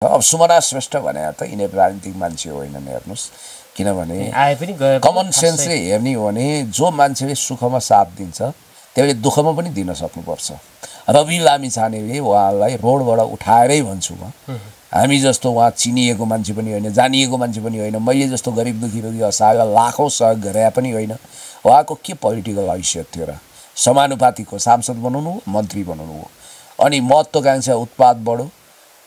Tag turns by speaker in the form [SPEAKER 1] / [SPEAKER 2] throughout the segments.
[SPEAKER 1] अब सुमना श्रेष्ठ भने त यिनीहरू राजनीतिक मान्छे होइनन् हेर्नुहोस्, किनभने
[SPEAKER 2] आए पनि गए
[SPEAKER 1] कमन सेन्सले हेर्ने हो भने जो मान्छेले सुखमा साथ दिन्छ त्यसले दुःखमा पनि दिन सक्नुपर्छ। रवि लामिछानेले उहाँलाई रोडबाट उठाएरै भन्छु म, हामी जस्तो उहाँ चिनिएको मान्छे पनि होइन, जानिएको मान्छे पनि होइन, मैले जस्तो गरिब दुखी रोगी असहायलाई लाखौँ सहयोग गरे पनि होइन। उहाँको के पोलिटिकल हैसियत थियो र? समानुपातिको सांसद बनाउनु हो, मन्त्री बनाउनु हो, अनि महत्त्वाकांक्षा उत्पाद बढो।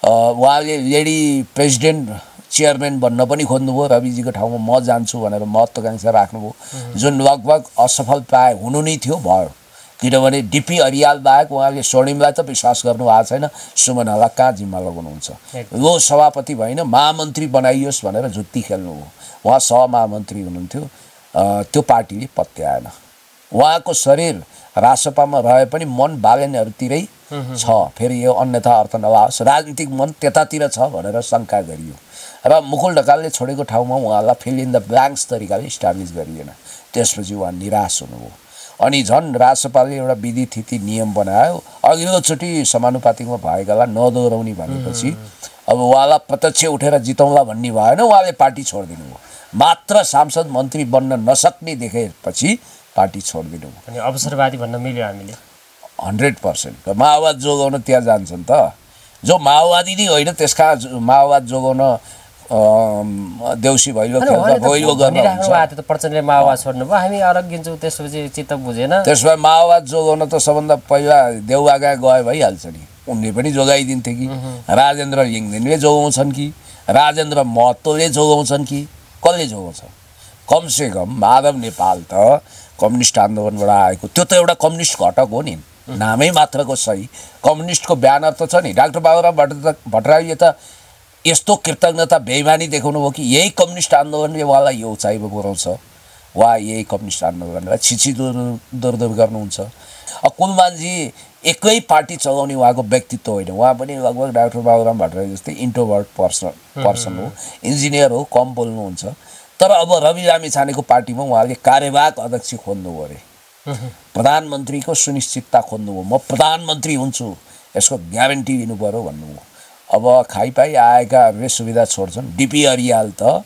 [SPEAKER 1] उहाँले लेडी प्रेसिडेन्ट चेयरम्यान बन्न पनि खोज्नुभयो, रविजीको ठाउँमा म जान्छु भनेर महत्त्वाकांक्षा राख्नुभयो, जुन लगभग असफल प्राय हुनु नै थियो, भयो। किनभने डिपी अरियाल बाहेक उहाँले स्वर्णिमलाई त विश्वास गर्नु भएको छैन, सुमनालाई कहाँ जिम्मा लगाउनुहुन्छ। यो सभापति भएन, महामन्त्री बनाइयोस् भनेर जुत्ती खेल्नुभयो। उहाँ सहमहामन्त्री हुनुहुन्थ्यो, त्यो पार्टीले पत्याएन। उहाँको शरीर रासपामा रहे पनि मन बालेनहरूतिरै छ। फेरि यो अन्यथा अर्थ नलाओस्, राजनीतिक मन त्यतातिर छ भनेर शङ्का गरियो र मुकुल ढकालले छोडेको ठाउँमा उहाँलाई फिल इन द ब्ल्याङ्क्स तरिकाले इस्टाब्लिस गरिएन। त्यसपछि उहाँ निराश हुनुभयो। अनि झन् राजसपाले एउटा विधि थिति नियम बनायो, अघिल्लोचोटि समानुपातिकमा भएकालाई नदोहोऱ्याउने भनेपछि अब उहाँलाई प्रत्यक्ष उठेर जिताउँला भन्ने भएन, उहाँले पार्टी छोडिदिनु भयो। मात्र सांसद मन्त्री बन्न नसक्ने देखेपछि पार्टी छोडिदिनु भयो।
[SPEAKER 2] अनि अवसरवादी भन्न मिल्यो हामीले
[SPEAKER 1] 100%। माओवाद जोगाउन त्यहाँ जान्छन् त, जो माओवादी नै होइन त्यसका माओवाद जोगाउन देउसी भैलो खेल्दा भैलो गर्न
[SPEAKER 2] हुन्छ। प्रचण्डले माओवाद छोड्नुभयो, हामी अलग गिन्छौँ, त्यसपछि चित्त बुझेन।
[SPEAKER 1] त्यसमा माओवाद जोगाउन त सबभन्दा पहिला देउवागा गए भइहाल्छ नि, उनले पनि जोगाइदिन्थे कि, राजेन्द्र लिङ्गदेनले जोगाउँछन् कि, राजेन्द्र महतोले जोगाउँछन् कि, कसले जोगाउँछ? कमसेकम माधव नेपाल त कम्युनिस्ट आन्दोलनबाट आएको, त्यो त एउटा कम्युनिस्ट घटक हो नि, नामै मात्रको सही कम्युनिस्टको ब्यानर त छ नि। डाक्टर बाबुराम भट्टराईले त यस्तो कृतज्ञता बेइमानी देखाउनु भयो कि यही कम्युनिस्ट आन्दोलनले उहाँलाई यो उचाइमा पुर्याउँछ, उहाँ यही कम्युनिस्ट आन्दोलनलाई छिछि दूर गर्नुहुन्छ। कुलमानजी एकै पार्टी चलाउने उहाँको व्यक्तित्व होइन, उहाँ पनि लगभग डाक्टर बाबुराम भट्टराई जस्तै इन्ट्रोभर्ट पर्सन हो, इन्जिनियर हो, कम बोल्नुहुन्छ। तर अब रवि लामिछानेको पार्टीमा उहाँले कार्यवाहक अध्यक्ष खोज्नुभयो अरे, प्रधानमन्त्रीको सुनिश्चितता खोज्नुभयो, म प्रधानमन्त्री हुन्छु यसको ग्यारेन्टी दिनु पर्यो भन्नुभयो। अब खाइपाई आएकाहरूले सुविधा छोड्छन्। डिपी अरियाल त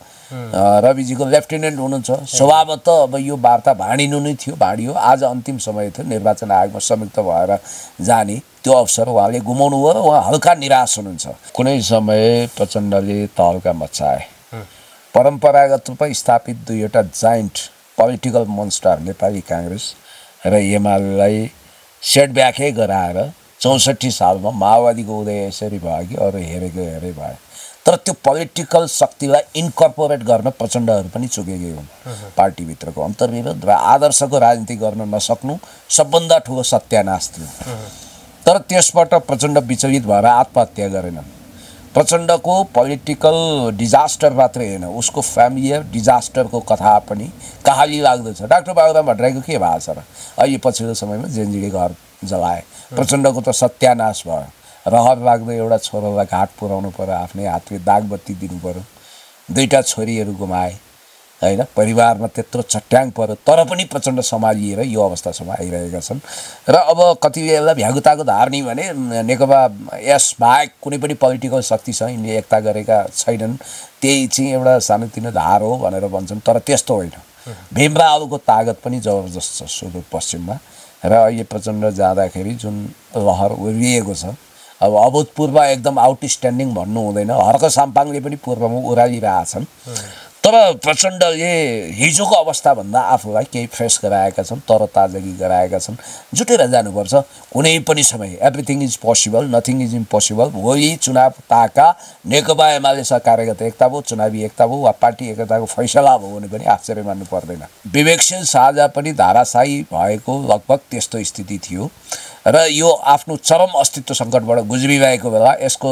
[SPEAKER 1] रविजीको लेफ्टिनेन्ट हुनुहुन्छ, स्वभावतः अब यो वार्ता भाँडिनु नै थियो, भाँडियो। आज अन्तिम समय थियो, निर्वाचन आयोगमा संयुक्त भएर जाने त्यो अवसर उहाँले गुमाउनु भयो र उहाँ हल्का निराश हुनुहुन्छ। कुनै समय प्रचण्डले तहल्का मचाए, परम्परागत रूपमा स्थापित दुईवटा giant political monster Nepali Congress र एमालेलाई सेटब्याकै गराएर 64 सालमा माओवादीको उदय यसरी भयो कि अरू हेरेको हेरे भयो। तर त्यो पोलिटिकल शक्तिलाई इन्कर्पोरेट गर्न प्रचण्डहरू पनि चुकेकै हुन्। पार्टीभित्रको अन्तर्विरोध र आदर्शको राजनीति गर्न नसक्नु सबभन्दा ठुलो सत्यानाश थियो। तर त्यसबाट प्रचण्ड विचलित भएर आत्महत्या गरेनन्। प्रचण्डको पोलिटिकल डिजास्टर मात्रै होइन, उसको फ्यामिलियर डिजास्टरको कथा पनि कहाली लाग्दछ। डाक्टर बाबुराम भट्टराईको के भएको छ र? अहिले पछिल्लो समयमा जेएनजीले घर जलाए, प्रचण्डको त सत्यानाश भयो। रहर लाग्दो एउटा छोरालाई घाट पुर्याउनु पर्यो, आफ्नै हातले दागबत्ती दिनु पर्यो, दुईवटा छोरीहरू गुमाए होइन, परिवारमा त्यत्रो चट्याङ पर्यो, तर पनि प्रचण्ड सम्हालिएर यो अवस्थासम्म आइरहेका छन्। र अब कतिले यसलाई भ्यागुताको धार्नी भने नेकपा यस बाहेक कुनै पनि पोलिटिकल शक्तिसँग यिनले एकता गरेका छैनन्, त्यही चाहिँ एउटा सानोतिनो धार हो भनेर भन्छन्। तर त्यस्तो होइन, भीमरावको तागत पनि जबरजस्त छ सुदूरपश्चिममा। र अहिले प्रचण्ड जाँदाखेरि जुन लहर उभिएको छ, अब अभूतपूर्व एकदम आउटस्ट्यान्डिङ भन्नु हुँदैन, हर्क साम्पाङले पनि पूर्वमा उरालिरहेछन्। तर प्रचण्डले हिजोको अवस्थाभन्दा आफूलाई केही फ्रेस गराएका छन्, तरताजगी गराएका छन्। जुटेर जानुपर्छ कुनै पनि समय, everything is possible, nothing is impossible. भोलि चुनाव ताका नेकपा एमालेसँग कार्यगत एकता भयो, चुनावी एकता भयो, वा पार्टी एकताको फैसला भयो भने पनि आश्चर्य मान्नु पर्दैन। विवेकशील साझा पनि धाराशाही भएको लगभग त्यस्तो स्थिति थियो र यो आफ्नो चरम अस्तित्व सङ्कटबाट गुज्रिरहेको बेला यसको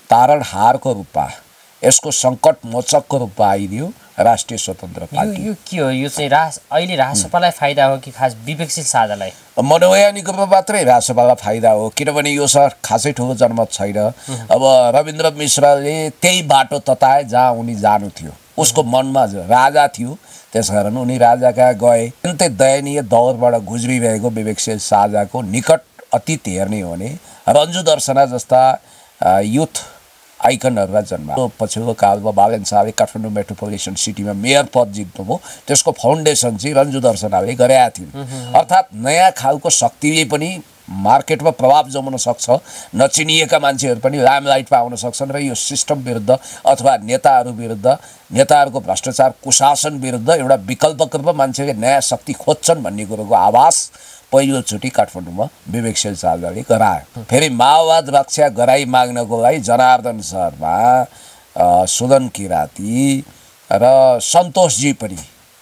[SPEAKER 1] तारणहारको रूपमा, यसको सङ्कट मोचकको रूपमा आइदियो राष्ट्रिय स्वतन्त्र पार्टी।
[SPEAKER 2] यो के हो? यो चाहिँ अहिले राजसपालाई फाइदा हो कि खास विवेकशील साझालाई?
[SPEAKER 1] मनोवैज्ञानिक रूपमा मात्रै राजसपालाई फाइदा हो, किनभने यो खासै ठुलो जनमत छैन। अब रविन्द्र मिश्रले त्यही बाटो तताए जहाँ उनी जानु थियो, उसको मनमा राजा थियो, त्यसकारण उनी राजाका गए। अत्यन्तै दयनीय दौरबाट गुज्रिरहेको विवेकशील साझाको निकट अतीत हेर्ने हो भने रन्जु दर्शना जस्ता युथ आइकनहरूमा जन्मा। पछिल्लो कालमा बालन शाहले काठमाडौँ मेट्रोपोलिटन सिटीमा मेयर पद जित्नुभयो, त्यसको फाउन्डेसन चाहिँ रन्जु दर्शनाले गरेका थिइन्। अर्थात् नयाँ खालको शक्तिले पनि मार्केटमा प्रभाव जमाउन सक्छ, नचिनिएका मान्छेहरू पनि लाइमलाइटमा आउन सक्छन् र यो सिस्टम विरुद्ध अथवा नेताहरू विरुद्ध, नेताहरूको भ्रष्टाचार कुशासन विरुद्ध एउटा विकल्पको रूपमा मान्छेले नयाँ शक्ति खोज्छन् भन्ने कुरोको आभास पहिलोचोटि काठमाडौँमा विवेकशील साझाले गरायो। फेरि माओवाद रक्षा गराई माग्नको लागि जनार्दन शर्मा, सुदन किराती र सन्तोषजी पनि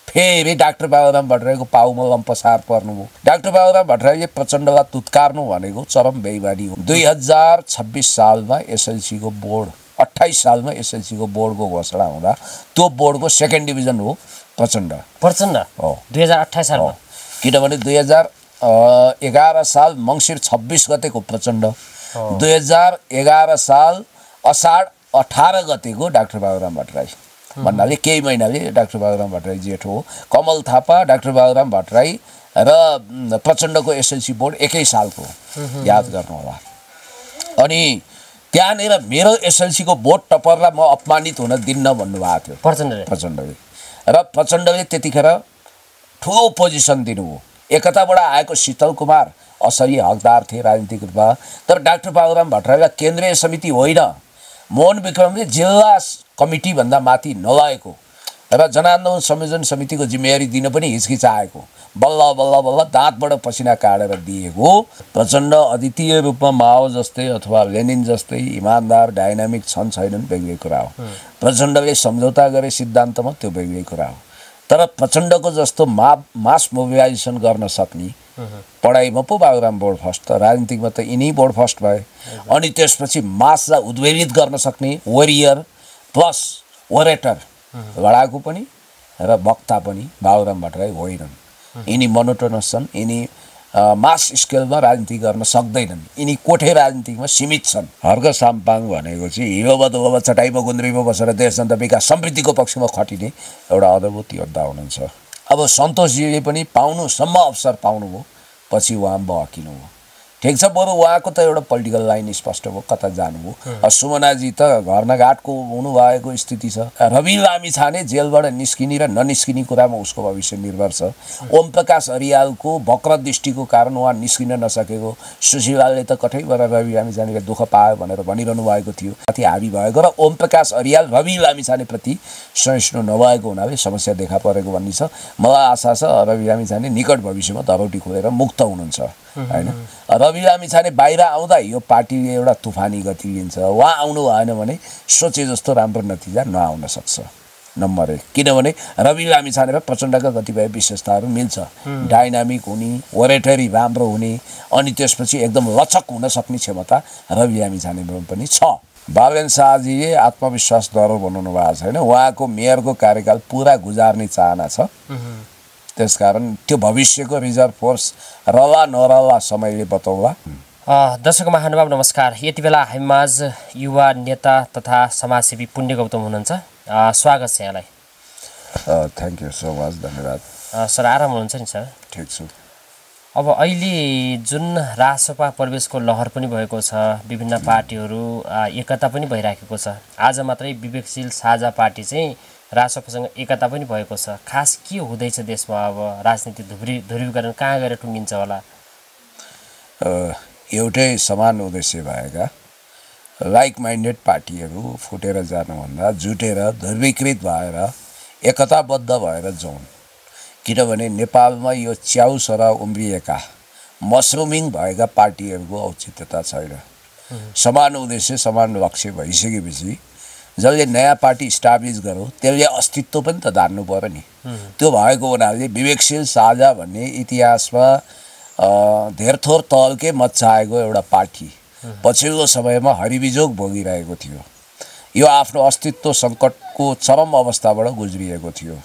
[SPEAKER 1] फेरि डाक्टर बाबुराम भट्टराईको पाउमा लम्पसार पर्नुभयो। डाक्टर बाबुराम भट्टराईले प्रचण्डलाई तुत्कार्नु भनेको चरम बेइमानी हो। 2026 सालमा एसएलसीको बोर्ड, 28 सालमा एसएलसीको बोर्डको घोषणा हुँदा त्यो बोर्डको सेकेन्ड डिभिजन हो प्रचण्ड हो
[SPEAKER 2] 2028 सालमा।
[SPEAKER 1] किनभने 2011 साल मङ्सिर 26 गतेको प्रचण्ड, 2011 साल असाढ 18 गतेको डाक्टर बाबुराम भट्टराई भन्नाले केही महिनाले डाक्टर बाबुराम भट्टराई जेठो हो। कमल थापा, डाक्टर बाबुराम भट्टराई र प्रचण्डको एसएलसी बोर्ड एकै सालको, याद गर्नु होला। अनि त्यहाँनिर मेरो एसएलसीको बोर्ड टपरलाई म अपमानित हुन दिन्न भन्नुभएको थियो प्रचण्डले। र प्रचण्डले त्यतिखेर ठुलो पोजिसन दिनुभयो। एकताबाट आएको शीतल कुमार असली हकदार थिए राजनीतिक रूपमा, तर डाक्टर बाबुराम भट्टराईलाई केन्द्रीय समिति होइन, मोहन विक्रमले जिल्ला कमिटीभन्दा माथि नलागेको र जनान्दोलन संयोजन समितिको जिम्मेवारी दिन पनि हिचकिचाएको, बल्ल बल्ल बल्ल दाँतबाट पसिना काटेर दिएको। प्रचण्ड अद्वितीय रूपमा माओ जस्तै अथवा लेनिन जस्तै इमान्दार डाइनामिक छन् छैनन् बेग्लै कुरा हो। प्रचण्डले सम्झौता गरे सिद्धान्तमा, त्यो बेग्लै कुरा हो। तर प्रचण्डको जस्तो मास मोबिलाइजेसन गर्न सक्ने, पढाइमा पो बाबुराम बोर्ड फर्स्ट, त राजनीतिकमा त यिनी बोर्ड फर्स्ट भए। अनि त्यसपछि मासलाई उद्वेलित गर्न सक्ने वरियर प्लस ओरेटर, लडाकु पनि र वक्ता पनि बाबुराम भट्टराई होइनन्। यिनी मोनोटोनस छन्, यिनी मास स्केलमा राजनीति गर्न सक्दैनन्, यिनी कोठे राजनीतिमा सीमित छन्। हर्क साम्पाङ भनेको चाहिँ हिलो बदल चटाइमा गुन्द्रीमा बसेर देश जनता विकास समृद्धिको पक्षमा खटिने एउटा अद्भुत योद्धा हुनुहुन्छ। अब सन्तोषजीले पनि पाउनुसम्म अवसर पाउनुभयो, पछि उहाँ बहकिनु भयो। ठिक छ, बरु उहाँको त एउटा पोलिटिकल लाइन स्पष्ट भयो, कता जानुभयो। सुमनाजी त घर नघाटको हुनुभएको स्थिति छ। रवि लामिछाने जेलबाट निस्किने र ननिस्किने कुरामा उसको भविष्य निर्भर छ। ओम प्रकाश अरियालको वक्र दृष्टिको कारण उहाँ निस्किन नसकेको, सुशीलाले त कठैबाट रवि लामिछानेले दुःख पायो भनेर भनिरहनु भएको थियो, माथि हाबी भएको, र ओम प्रकाश अरियाल रवि लामिछानेप्रति सहिष्णु नभएको हुनाले समस्या देखा परेको भन्ने छ। मलाई आशा छ रवि लामिछाने निकट भविष्यमा धरौटी खोलेर मुक्त हुनुहुन्छ हैन। रवि लामिछाने बाहिर आउँदा यो पार्टीले एउटा तुफानी गति लिन्छ। उहाँ आउनु भएन भने सोचे जस्तो राम्रो नतिजा नआउन सक्छ, नम्बर 1। किनभने रवि लामिछाने र प्रचण्डका कतिपय विशेषताहरू मिल्छ, डाइनामिक हुने, ओरेटरी राम्रो हुने, अनि त्यसपछि एकदम लचक हुन सक्ने क्षमता रवि लामिछानेमा पनि छ। बालन शाहजीले आत्मविश्वास डरो बनाउनु भएको छैन, उहाँको मेयरको कार्यकाल पुरा गुजार्ने चाहना छ। त्यसकारण त्यो भविष्यको रिजर्भ फोर्स रला नरला समयले बताउला।
[SPEAKER 2] दर्शक महानुभाव नमस्कार। यति बेला हामीमाझ युवा नेता तथा समाजसेवी पुण्य गौतम हुनुहुन्छ, स्वागत छ यहाँलाई।
[SPEAKER 1] थ्याङ्क यू सो मच, धन्यवाद
[SPEAKER 2] सर। आराम हुनुहुन्छ नि सर?
[SPEAKER 1] ठिक छु।
[SPEAKER 2] अब अहिले जुन रासपा प्रवेशको लहर पनि भएको छ, विभिन्न पार्टीहरू एकता पनि भइराखेको छ। आज मात्रै विवेकशील साझा पार्टी चाहिँ रासपासँग एकता पनि भएको छ। खास के हुँदैछ देशमा? अब राजनीति ध्रुवीकरण कहाँ गएर टुङ्गिन्छ होला?
[SPEAKER 1] एउटै समान उद्देश्य भएका लाइक माइन्डेड पार्टीहरू फुटेर जानुभन्दा जुटेर ध्रुवीकृत भएर एकताबद्ध भएर जाउन्। किनभने नेपालमा यो च्याउसरा उम्रिएका मसरुमिङ भएका पार्टीहरूको औचित्यता छैन। समान उद्देश्य समान लक्ष्य भइसकेपछि जसले नयाँ पार्टी इस्टाब्लिस गर्यो त्यसले अस्तित्व पनि त धान्नु पर्यो नि। त्यो भएको हुनाले विवेकशील साझा भन्ने इतिहासमा धेरथोर तलकै मच्चाएको एउटा पार्टी पछिल्लो समयमा हरिबिजोग भोगिरहेको थियो। यो आफ्नो अस्तित्व सङ्कटको चरम अवस्थाबाट गुज्रिएको थियो।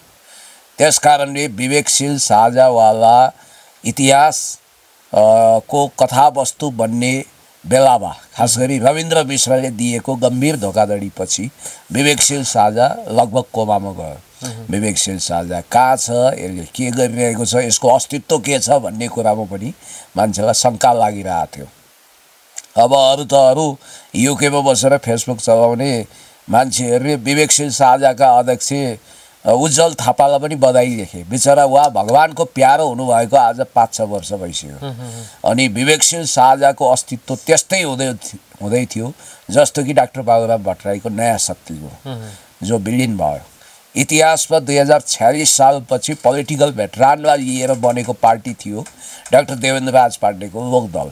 [SPEAKER 1] त्यसकारणले विवेकशील साझावाला इतिहास को कथावस्तु बन्ने बेलामा खास गरी रविन्द्र मिश्रले दिएको गम्भीर धोकाधडीपछि विवेकशील साझा लगभग कोमामा गयो। विवेकशील साझा कहाँ छ, यसले के गरिरहेको छ, यसको अस्तित्व के छ भन्ने कुरामा पनि मान्छेलाई शङ्का लागिरहेको थियो। अब अरू त अरू युकेमा बसेर फेसबुक चलाउने मान्छेहरूले विवेकशील साझाका अध्यक्ष उज्जवल थापालाई पनि बधाई लेखे। बिचरा उहाँ भगवानको प्यारो हुनुभएको आज 5-6 वर्ष भइसक्यो। अनि विवेकशील साझाको अस्तित्व त्यस्तै हुँदै थियो जस्तो कि डाक्टर बाबुराम भट्टराईको नयाँ शक्तिको जो विलिन भयो। इतिहासमा 2046 सालपछि पोलिटिकल भेटरानलाई लिएर बनेको पार्टी थियो डाक्टर देवेन्द्र राज पाण्डेको लोकदल।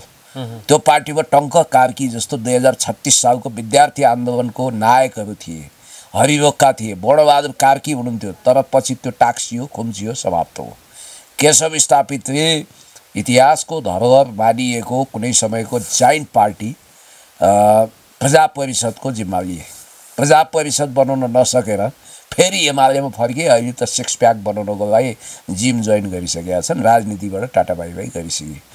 [SPEAKER 1] त्यो पार्टीमा टङ्क कार्की जस्तो 2036 सालको विद्यार्थी आन्दोलनको नायकहरू थिए, हरिरोक्का थिए, बडबहादुर कार्की हुनुहुन्थ्यो। तर पछि त्यो टाक्सियो, खुम्चियो, समाप्त हो। केशव स्थापितले इतिहासको धरोहर मानिएको कुनै समयको जाइन्ट पार्टी प्रजा परिषदको जिम्मा लिए। प्रजा परिषद बनाउन नसकेर फेरि एमालेमा फर्के। अहिले त 6 प्याक बनाउनको लागि जिम जोइन गरिसकेका छन्, राजनीतिबाट टाटा बाई बाई गरिसके।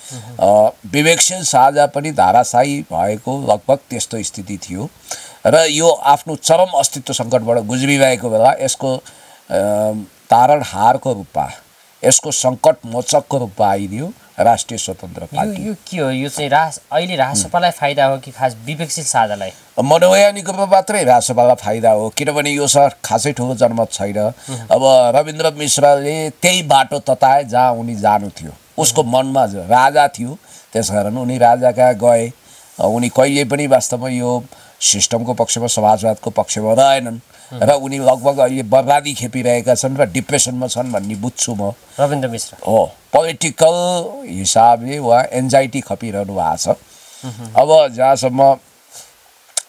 [SPEAKER 1] विवेकशील साझा पनि धाराशाही भएको लगभग त्यस्तो स्थिति थियो र यो आफ्नो चरम अस्तित्व सङ्कटबाट गुज्रिरहेको बेला यसको तारणहारको रूपमा, यसको सङ्कट मोचकको रूपमा आइदियो राष्ट्रिय स्वतन्त्र पार्टी।
[SPEAKER 2] यो के हो? यो चाहिँ अहिले राजसपालाई फाइदा हो कि खास विवेकशील साझालाई?
[SPEAKER 1] मनोवैज्ञानिक रूपमा मात्रै राजसपालाई फाइदा हो, किनभने यो सहर खासै ठुलो जनमत छैन। अब रविन्द्र मिश्रले त्यही बाटो तताए जहाँ उनी जानु थियो। उसको मनमा राजा थियो, त्यसकारण उनी राजा कहाँ गए। उनी कहिले पनि वास्तवमा यो सिस्टमको पक्षमा, समाजवादको पक्षमा रहेनन् र उनी लगभग अहिले बर्बादी खेपिरहेका छन् र डिप्रेसनमा छन् भन्ने बुझ्छु म।
[SPEAKER 2] रविन्द्र मिश्र
[SPEAKER 1] हो, पोलिटिकल हिसाबले उहाँ एन्जाइटी खपिरहनु भएको छ। अब जहाँसम्म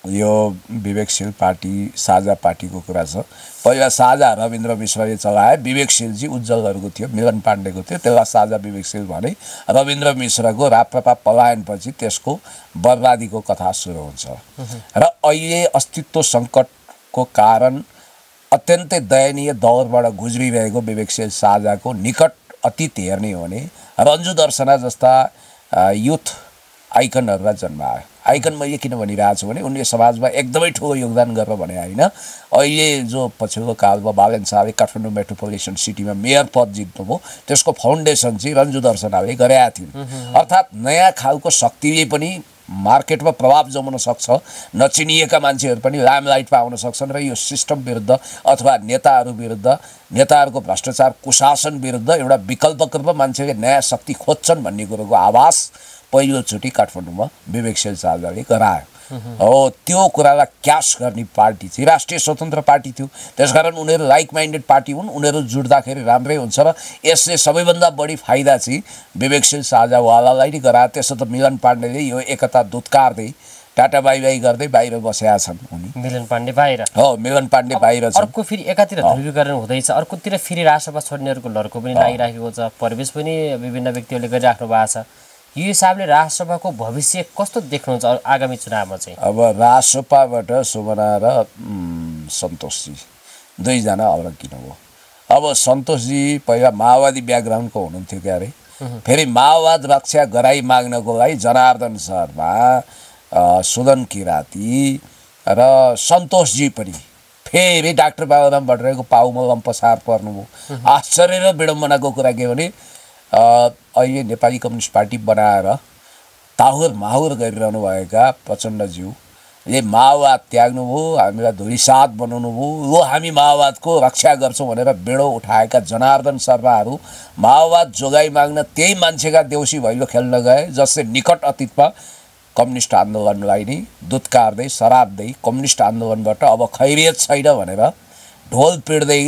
[SPEAKER 1] यो विवेकशील पार्टी, साझा पार्टीको कुरा छ, पहिला साझा रविन्द्र मिश्रले चलाए, विवेकशील चाहिँ उज्जवलहरूको थियो, मिलन पाण्डेको थियो, त्यसलाई साझा विवेकशील भने। रविन्द्र मिश्रको राप्रपा पलायनपछि त्यसको बर्बादीको कथा सुरु हुन्छ र अहिले अस्तित्व सङ्कटको कारण अत्यन्तै दयनीय दौरबाट गुज्रिरहेको विवेकशील साझाको निकट अतीत हेर्ने हो भने रन्जु दर्शना जस्ता युथ आइकनहरूलाई जन्मायो। आइकन मैले किन भनिरहेको छु भने उनले समाजमा एकदमै ठुलो योगदान गरेर भने होइन। अहिले जो पछिल्लो कालमा बालन शाहले काठमाडौँ मेट्रोपोलिटन सिटीमा मेयर पद जित्नुभयो, त्यसको फाउन्डेसन चाहिँ रन्जु दर्शनाले गरेका थिइन्। अर्थात् नयाँ खालको शक्तिले पनि मार्केटमा प्रभाव जमाउन सक्छ, नचिनिएका मान्छेहरू पनि लाइमलाइटमा आउन सक्छन् र यो सिस्टम विरुद्ध अथवा नेताहरू विरुद्ध, नेताहरूको भ्रष्टाचार कुशासन विरुद्ध एउटा विकल्पको रूपमा मान्छेले नयाँ शक्ति खोज्छन् भन्ने कुरोको आभास पहिलोचोटि काठमाडौँमा विवेकशील साझाले गरायो। हो, त्यो कुरालाई क्यास गर्ने पार्टी चाहिँ राष्ट्रिय स्वतन्त्र पार्टी थियो। त्यसकारण उनीहरू लाइक माइन्डेड पार्टी हुन्, उनीहरू जुट्दाखेरि राम्रै हुन्छ र यसले सबैभन्दा बढी फाइदा चाहिँ विवेकशील साझावालालाई नै गरायो। त्यसो त मिलन पाण्डेले यो एकता दुत्कार्दै टाटा बाई बाई गर्दै बाहिर बसेका छन्। उनी
[SPEAKER 2] मिलन पाण्डे बाहिर,
[SPEAKER 1] हो, मिलन पाण्डे बाहिर छ।
[SPEAKER 2] अर्को फेरि एकातिर ध्रुवीकरण हुँदैछ, अर्कोतिर फेरि राजसभा छोड्नेहरूको लड्को पनि लागिराखेको छ, प्रवेश पनि विभिन्न व्यक्तिहरूले गरिराख्नु भएको छ। यो हिसाबले राजसभाको भविष्य कस्तो देख्नुहुन्छ आगामी चुनावमा चाहिँ?
[SPEAKER 1] अब राजसभाबाट सुमना र सन्तोषजी दुईजना अलग किन भयो। अब सन्तोषजी पहिला माओवादी ब्याकग्राउन्डको हुनुहुन्थ्यो क्यारे, फेरि माओवाद रक्षा गराइ माग्नको लागि जनार्दन शर्मा, सुदन किराती र सन्तोषजी पनि फेरि डाक्टर बाबुराम भट्टराईको पाउमा लम्पसार पर्नुभयो। आश्चर्य र विडम्बनाको कुरा के भने अहिले नेपाली कम्युनिस्ट पार्टी बनाएर ताहुर माहुर गरिरहनु भएका प्रचण्डज्यूले माओवाद त्याग्नुभयो, हामीलाई धुलिसात बनाउनु भयो। यो हामी माओवादको रक्षा गर्छौँ भनेर बेडो उठाएका जनार्दन शर्माहरू माओवाद जोगाइ माग्न त्यही मान्छेका देउसी भैलो खेल्न गए, जसले निकट अतीतमा कम्युनिस्ट आन्दोलनलाई नै दुत्कार्दै सराप्दै कम्युनिस्ट आन्दोलनबाट अब खैरियत छैन भनेर ढोल पिट्दै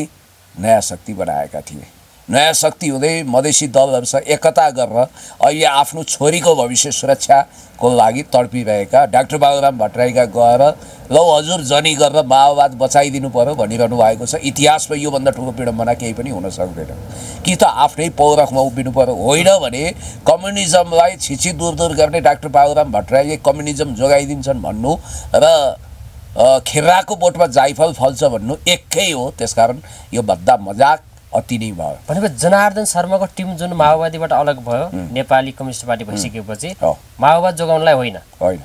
[SPEAKER 1] नयाँ शक्ति बनाएका थिए। नयाँ शक्ति हुँदै मधेसी दलहरूसँग एकता गरेर अहिले आफ्नो छोरीको भविष्य सुरक्षाको लागि तडपिरहेका डाक्टर बाबुराम भट्टराईका गएर लौ हजुर जनी गरेर माओवाद बचाइदिनु पर्यो भनिरहनु भएको छ। इतिहासमा योभन्दा ठुलो विडम्बना केही पनि हुन सक्दैन। कि त आफ्नै पौरखमा उभिनु पर्यो, होइन भने कम्युनिजमलाई छिछि दूर दूर गर्ने डाक्टर बाबुराम भट्टराईले कम्युनिजम जोगाइदिन्छन् भन्नु र खिर्राको बोटमा जाइफल फल्छ भन्नु एकै हो। त्यसकारण यो भद्दा मजाक अति नै भयो।
[SPEAKER 2] भनेको जनार्दन शर्माको टिम जुन माओवादीबाट अलग भयो, नेपाली कम्युनिस्ट पार्टी भइसकेपछि माओवाद जोगाउनलाई होइन,
[SPEAKER 1] होइन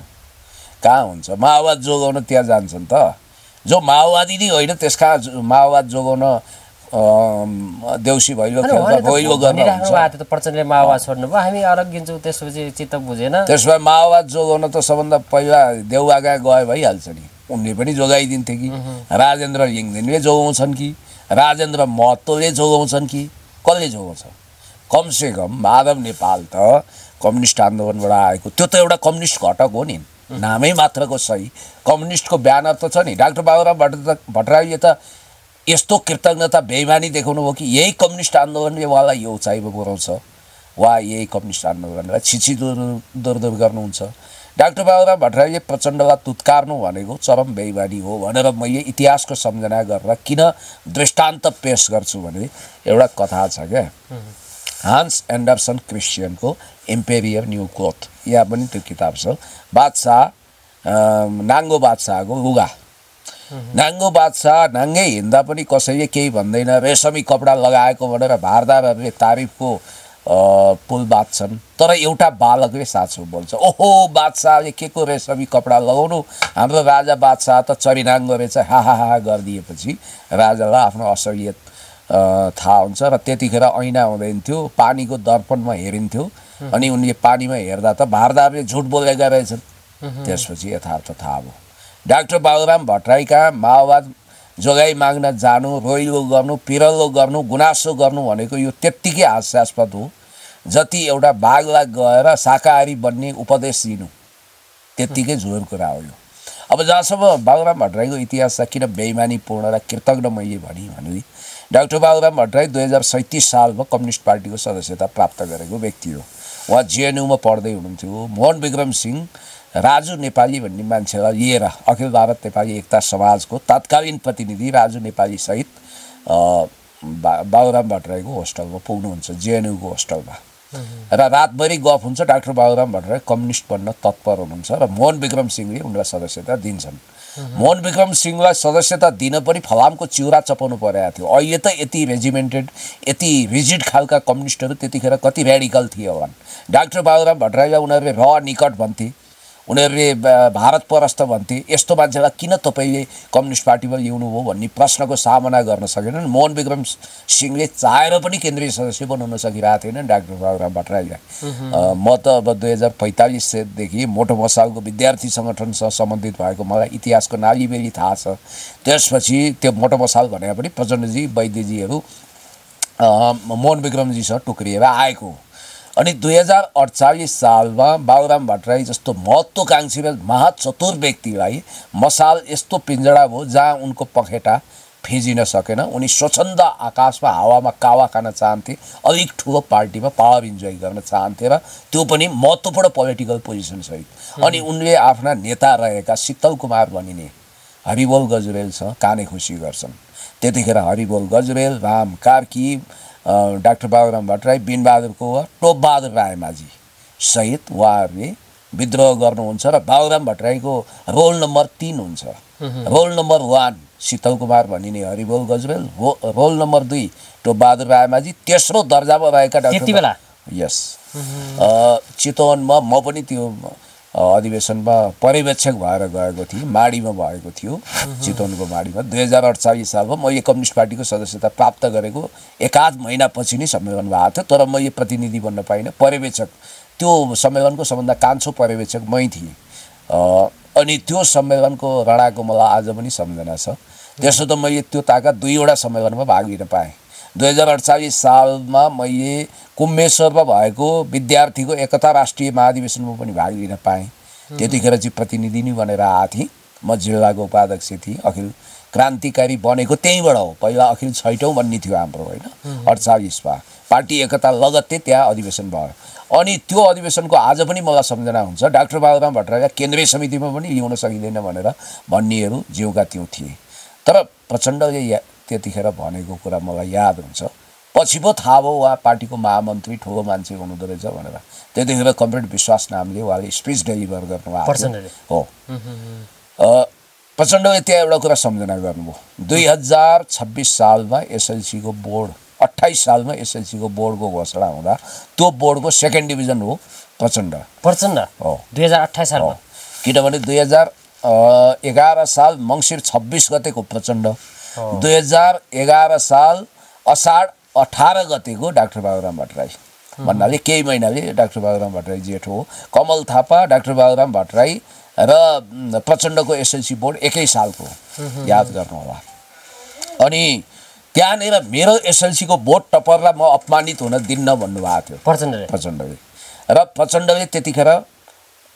[SPEAKER 1] कहाँ हुन्छ माओवाद जोगाउन त्यहाँ जान्छन् त। जो माओवादी नै होइन त्यसका माओवाद जोगाउन देउसी भैलो खेल्दा भैलो गर्न हुन्छ।
[SPEAKER 2] प्रचण्डले माओवाद छोड्नुभयो, हामी अलग गिन्छौँ, त्यसपछि चित्त बुझेन।
[SPEAKER 1] त्यसमा माओवाद जोगाउन त सबभन्दा पहिला देउवागा गए भइहाल्छ नि। उनले पनि जोगाइदिन्थे कि, राजेन्द्र लिङ्गदेनले जोगाउँछन् कि, राजेन्द्र महतोले जोगाउँछन् कि, कसले जोगाउँछ? कमसेकम माधव नेपाल त कम्युनिस्ट आन्दोलनबाट आएको, त्यो त एउटा कम्युनिस्ट घटक हो नि, नामै मात्रको सही। कम्युनिस्टको ब्यानर त छ नि। डाक्टर बाबुराम भट्टराईले त यस्तो कृतज्ञता बेइमानी देखाउनु भयो कि यही कम्युनिस्ट आन्दोलनले उहाँलाई यो उचाइमा पुर्याउँछ, वा यही कम्युनिस्ट आन्दोलनलाई छिछि दूर गर्नुहुन्छ। डाक्टर बाबुराम भट्टराईले प्रचण्डलाई तुत्कार्नु भनेको चरम बेइमानी हो भनेर मैले इतिहासको सम्झना गरेर किन दृष्टान्त पेश गर्छु भने एउटा कथा छ क्या, हान्स एन्डरसन क्रिस्चियनको इम्पेरियर न्यू क्लोथ, यहाँ पनि त्यो किताब छ। बादशाह नाङ्गो बादशाहको लुगा। नाङ्गो बादशाह नाङ्गै हिँड्दा पनि कसैले केही भन्दैन, रेशमी कपडा लगाएको भनेर भारदारहरूले तारिफको पुल बाँध्छन्। तर एउटा बालकले साँचो बोल्छ, ओहो बादशाहले के को रेशमी कपडा लगाउनु, हाम्रो राजा बादशाह त चरिनाङ्गो रहेछ, हा गरिदिएपछि राजालाई आफ्नो असलियत थाहा हुन्छ। र त्यतिखेर ऐना हुँदैन थियो, पानीको दर्पणमा हेरिन्थ्यो, अनि उनले पानीमा हेर्दा त भारदारले झुट बोलेका रहेछन्। त्यसपछि यथार्थ थाहा भयो। डाक्टर बाबुराम भट्टराईका माओवाद जोगाइ माग्न जानु, रोइलो गर्नु, पिरल्लो गर्नु, गुनासो गर्नु भनेको यो त्यत्तिकै हास्यास्पद हो जति एउटा बाघलाई गएर शाकाहारी बन्ने उपदेश दिनु त्यत्तिकै झोर कुरा हो यो। अब जहाँसम्म बाबुराम भट्टराईको इतिहास छ किन बेइमानीपूर्ण र कृतज्ञ मैले भने डाक्टर बाबुराम भट्टराई 2037 सालमा कम्युनिस्ट पार्टीको सदस्यता प्राप्त गरेको व्यक्ति हो। उहाँ जेएनयूमा पढ्दै हुनुहुन्थ्यो। मोहन विक्रम सिंह, राजु नेपाली भन्ने मान्छेलाई लिएर अखिल भारत नेपाली एकता समाजको तत्कालीन प्रतिनिधि राजु नेपाली सहित बाबुराम भट्टराईको होस्टलमा पुग्नुहुन्छ, जेएनयूको होस्टलमा। र रातभरि गफ हुन्छ। डाक्टर बाबुराम भट्टराई कम्युनिस्ट बन्न तत्पर हुनुहुन्छ र मोहन विक्रम सिंहले उनलाई सदस्यता दिन्छन्। मोहन विक्रम सिंहलाई सदस्यता दिन पनि फलामको चिउरा चपाउनु परेको थियो। अहिले त यति रेजिमेन्टेड, यति रिजिड खालका कम्युनिस्टहरू त्यतिखेर कति रेडिकल थिए होलान्। डाक्टर बाबुराम भट्टराईलाई उनीहरूले निकट भन्थे, उनीहरूले भारत परस्त भन्थे। यस्तो मान्छेलाई किन तपाईँले कम्युनिस्ट पार्टीमा ल्याउनु भयो भन्ने प्रश्नको सामना गर्न सकेनन्। मोहन विक्रम सिंहले चाहेर पनि केन्द्रीय सदस्य बनाउन सकिरहेको थिएन डाक्टर बाबुराम भट्टराईलाई। म त अब 2045 मोटो मसालको विद्यार्थी सङ्गठनसँग सम्बन्धित भएको मलाई इतिहासको नालीबेली थाहा छ। त्यसपछि त्यो मोटो मसाल भनेर पनि प्रचण्डजी वैद्यजीहरू मोहन विक्रमजीसँग टुक्रिएर आएको। अनि 2048 सालमा बाबुराम भट्टराई जस्तो महत्त्वकांक्षी र महाचतुर व्यक्तिलाई मसाल यस्तो पिञ्जडा भयो जहाँ उनको पखेटा फिजिन सकेन। उनी स्वच्छन्द आकाशमा हावामा कावा खान चाहन्थे, अलिक ठुलो पार्टीमा पावर इन्जोय गर्न चाहन्थे र त्यो पनि महत्त्वपूर्ण पोलिटिकल पोजिसन सहित। अनि उनले आफ्ना नेता रहेका शीतल कुमार भनिने हरिबोल गजुरेलसँग काने खुसी गर्छन्। त्यतिखेर हरिबोल गजुरेल, राम कार्की, डाक्टर बाबुराम भट्टराई, बिनबहादुर कौर, टोपबहादुर रायमाझी सहित उहाँहरूले विद्रोह गर्नुहुन्छ र बाबुराम भट्टराईको रोल नम्बर 3 हुन्छ। रोल नम्बर 1 शीतल कुमार भनिने हरिबोल गजुरेल, रोल नम्बर 2 टोपबहादुर रायमाझी, तेस्रो दर्जामा रहेका डाक्टर यस चितवनमा म पनि त्यो अधिवेशनमा पर्यवेक्षक भएर गएको थिएँ। माडीमा भएको थियो, चितवनको माडीमा। 2048 सालमा मैले कम्युनिस्ट पार्टीको सदस्यता प्राप्त गरेको एकाध महिनापछि नै सम्मेलन भएको थियो, तर मैले प्रतिनिधि बन्न पाइनँ। पर्यवेक्षक, त्यो सम्मेलनको सबभन्दा कान्छो पर्यवेक्षक मै थिएँ। अनि त्यो सम्मेलनको रडाको मलाई आज पनि सम्झना छ। त्यसो त मैले त्यो ताका 2वटा सम्मेलनमा भाग लिन पाएँ। 2048 सालमा मैले कुम्भेश्वरमा भएको विद्यार्थीको एकता राष्ट्रिय महाधिवेशनमा पनि भाग लिन पाएँ। त्यतिखेर चाहिँ प्रतिनिधि नै बनेर आएको थिएँ। म जिल्लाको उपाध्यक्ष थिएँ। अखिल क्रान्तिकारी बनेको त्यहीँबाट हो। पहिला अखिल छैटौँ भन्ने थियो हाम्रो, होइन 48मा पार्टी एकता लगत्तै त्यहाँ अधिवेशन भयो। अनि त्यो अधिवेशनको आज पनि मलाई सम्झना हुन्छ। डाक्टर बाबुराम भट्टराईलाई केन्द्रीय समितिमा पनि ल्याउन सकिँदैन भनेर भन्नेहरू जिउका त्यो थिए। तर प्रचण्डले त्यतिखेर भनेको कुरा मलाई याद हुन्छ। पछि पो थाहा भयो उहाँ पार्टीको महामन्त्री ठुलो मान्छे हुनुहुँदो रहेछ भनेर। त्यतिखेर कमरेड विश्वास नामले उहाँले स्पिच डेलिभर गर्नुभएको हो। प्रचण्डले त्यहाँ एउटा कुरा सम्झना गर्नुभयो। 2026 सालमा एसएलसीको बोर्ड, 28 सालमा एसएलसीको बोर्डको घोषणा हुँदा त्यो बोर्डको सेकेन्ड डिभिजन हो प्रचण्ड हो
[SPEAKER 2] 2028 सालमा।
[SPEAKER 1] किनभने 2011 साल मङ्सिर 26 गतेको प्रचण्ड, 2011 साल असाढ 18 गतेको डाक्टर बाबुराम भट्टराई भन्नाले केही महिनाले डाक्टर बाबुराम भट्टराई जेठ हो। कमल थापा, डाक्टर बाबुराम भट्टराई र प्रचण्डको एसएलसी बोर्ड एकै सालको याद गर्नु होला। अनि त्यहाँनिर मेरो एसएलसीको बोर्ड टपरलाई म अपमानित हुन दिन्न भन्नुभएको थियो प्रचण्डले। र प्रचण्डले त्यतिखेर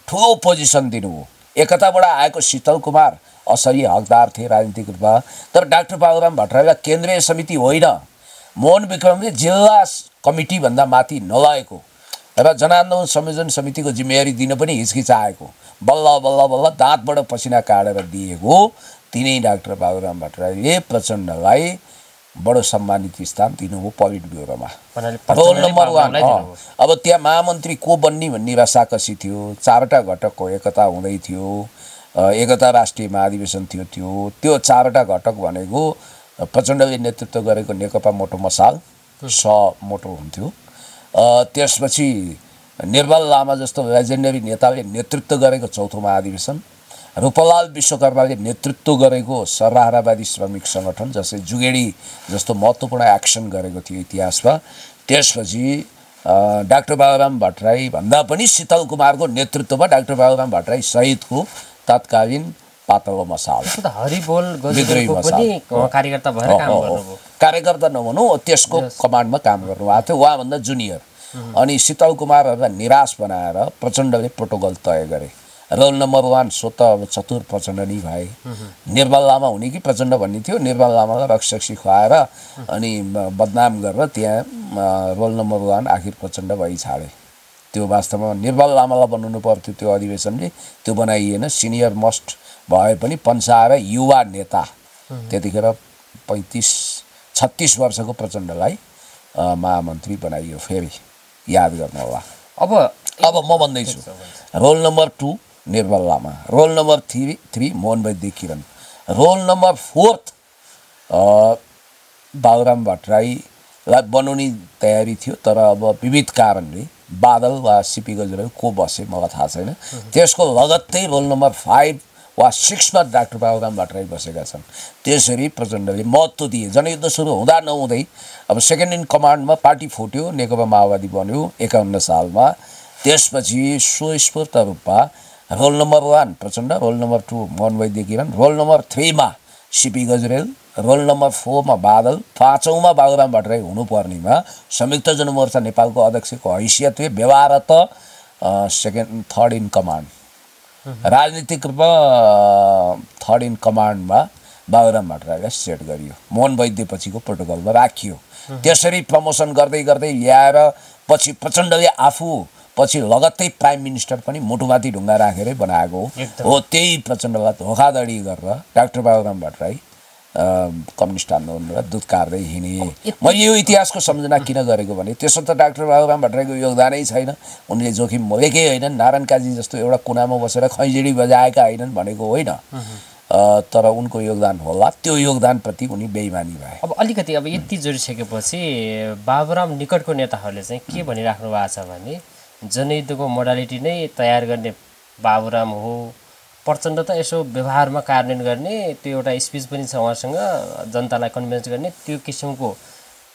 [SPEAKER 1] ठुलो पोजिसन दिनुभयो। एकताबाट आएको शीतल कुमार असली हकदार थिए राजनीतिक रूपमा, तर डाक्टर बाबुराम भट्टराईलाई केन्द्रीय समिति होइन, मोहन विक्रमले जिल्ला कमिटीभन्दा माथि नलगेको र जनआन्दोलन संयोजन समितिको जिम्मेवारी दिन पनि हिचकिचाएको, बल्ल बल्ल बल्ल दाँतबाट पसिना काटेर दिएको तिनै डाक्टर बाबुराम भट्टराईले प्रचण्डलाई बडो सम्मानित स्थान दिनुभयो पोलिट ब्युरोमा। Role number 1। अब त्यहाँ महामन्त्री को बन्ने भन्ने रसाकसी थियो। 4वटा घटकको एकता हुँदै थियो, एकता राष्ट्रिय महाधिवेशन थियो। त्यो 4वटा घटक भनेको प्रचण्डले नेतृत्व गरेको नेकपा मोटो मसाल मोटो हुन्थ्यो। त्यसपछि निर्मल लामा जस्तो लेजेन्डरी नेताले नेतृत्व गरेको 4थो महाधिवेशन, रूपलाल विश्वकर्माले नेतृत्व गरेको सरराहरावादी श्रमिक सङ्गठन जसले जुगेडी जस्तो महत्त्वपूर्ण एक्सन गरेको थियो इतिहासमा। त्यसपछि डाक्टर बाबुराम भट्टराई भन्दा पनि शीतल कुमारको नेतृत्वमा डाक्टर बाबुराम भट्टराई सहितको तत्कालीन पातलो मसाल
[SPEAKER 2] हरिबोल गजुको पनि कार्यकर्ता भएर काम गर्नुभयो।
[SPEAKER 1] कार्यकर्ता नभनौँ, त्यसको कमान्डमा काम गर्नुभएको थियो, उहाँभन्दा जुनियर। अनि शीतल कुमारहरूलाई निराश बनाएर प्रचण्डले प्रोटोकल तय गरे। रोल नम्बर 1 स्वत चतुर प्रचण्ड नै भए। निर्मल लामा हुने कि प्रचण्ड भन्ने थियो, निर्मल लामालाई रक्सी खुवाएर अनि बदनाम गरेर त्यहाँ रोल नम्बर 1 आखिर प्रचण्ड भई छाडे। त्यो वास्तवमा निर्मल लामालाई बनाउनु पर्थ्यो त्यो अधिवेशनले, त्यो बनाइएन। सिनियर मोस्ट भए पनि पन्साएर युवा नेता त्यतिखेर 35-36 वर्षको प्रचण्डलाई महामन्त्री बनाइयो। फेरि याद गर्नु होला। अब म भन्दैछु रोल नम्बर 2 निर्मल लामा, role number 3 Mohan Baidya Kiran, roll number 4 Baburam भट्टराईलाई बनाउने तयारी थियो। तर अब विविध कारणले बादल वा सिपी गजुरेल को बसे मलाई थाहा छैन। त्यसको लगत्तै रोल नम्बर 5 वा 6 मा डाक्टर बाबुराम भट्टराई बसेका छन्। त्यसरी प्रचण्डले महत्त्व दिए। जनयुद्ध सुरु हुँदा नहुँदै अब सेकेन्ड इन कमान्डमा पार्टी फुट्यो, नेकपा माओवादी बन्यो 51 सालमा। त्यसपछि स्वस्फूर्त रूपमा roll number 1 Prachanda, roll number 2 Mohan Baidya Kiran, roll number 3 मा सिपी गजुरेल, रोल नम्बर 4 मा बादल, 5औं मा बाबुराम भट्टराई हुनुपर्नेमा संयुक्त जनमोर्चा नेपालको अध्यक्षको हैसियतले व्यवहारत थर्ड इन कमान्ड, राजनीतिक रूपमा थर्ड इन कमान्डमा बाबुराम भट्टराईलाई सेट गरियो। मोहन वैद्य पछिको प्रोटोकलमा राखियो। त्यसरी प्रमोसन गर्दै गर्दै ल्याएर पछि प्रचण्डले आफू पछि लगत्तै प्राइम मिनिस्टर पनि मुटुमाथि ढुङ्गा राखेरै बनाएको हो। त्यही प्रचण्डलाई धोखाधडी गरेर डाक्टर बाबुराम भट्टराई कम्युनिस्ट आन्दोलनमा दुध कार्दै हिँडे। मैले यो इतिहासको सम्झना किन गरेको भने त्यसो त डाक्टर बाबुराम भट्टराईको योगदानै छैन। उनले जोखिम मोलेकै होइनन्। नारायण काजी जस्तो एउटा कुनामा बसेर खैँजडी बजाएका होइनन् भनेको होइन, तर उनको योगदान होला। त्यो योगदानप्रति उनी बेइमानी भए।
[SPEAKER 2] अब अलिकति अब यति जोडिसकेपछि बाबुराम निकटको नेताहरूले चाहिँ के भनिराख्नु भएको छ भने जनयुद्धको मोडालिटी नै तयार गर्ने बाबुराम हो, प्रचण्ड त यसो व्यवहारमा कार्यान्वयन गर्ने, त्यो एउटा स्पिच पनि छ उहाँसँग, जनतालाई कन्भिन्स गर्ने, त्यो किसिमको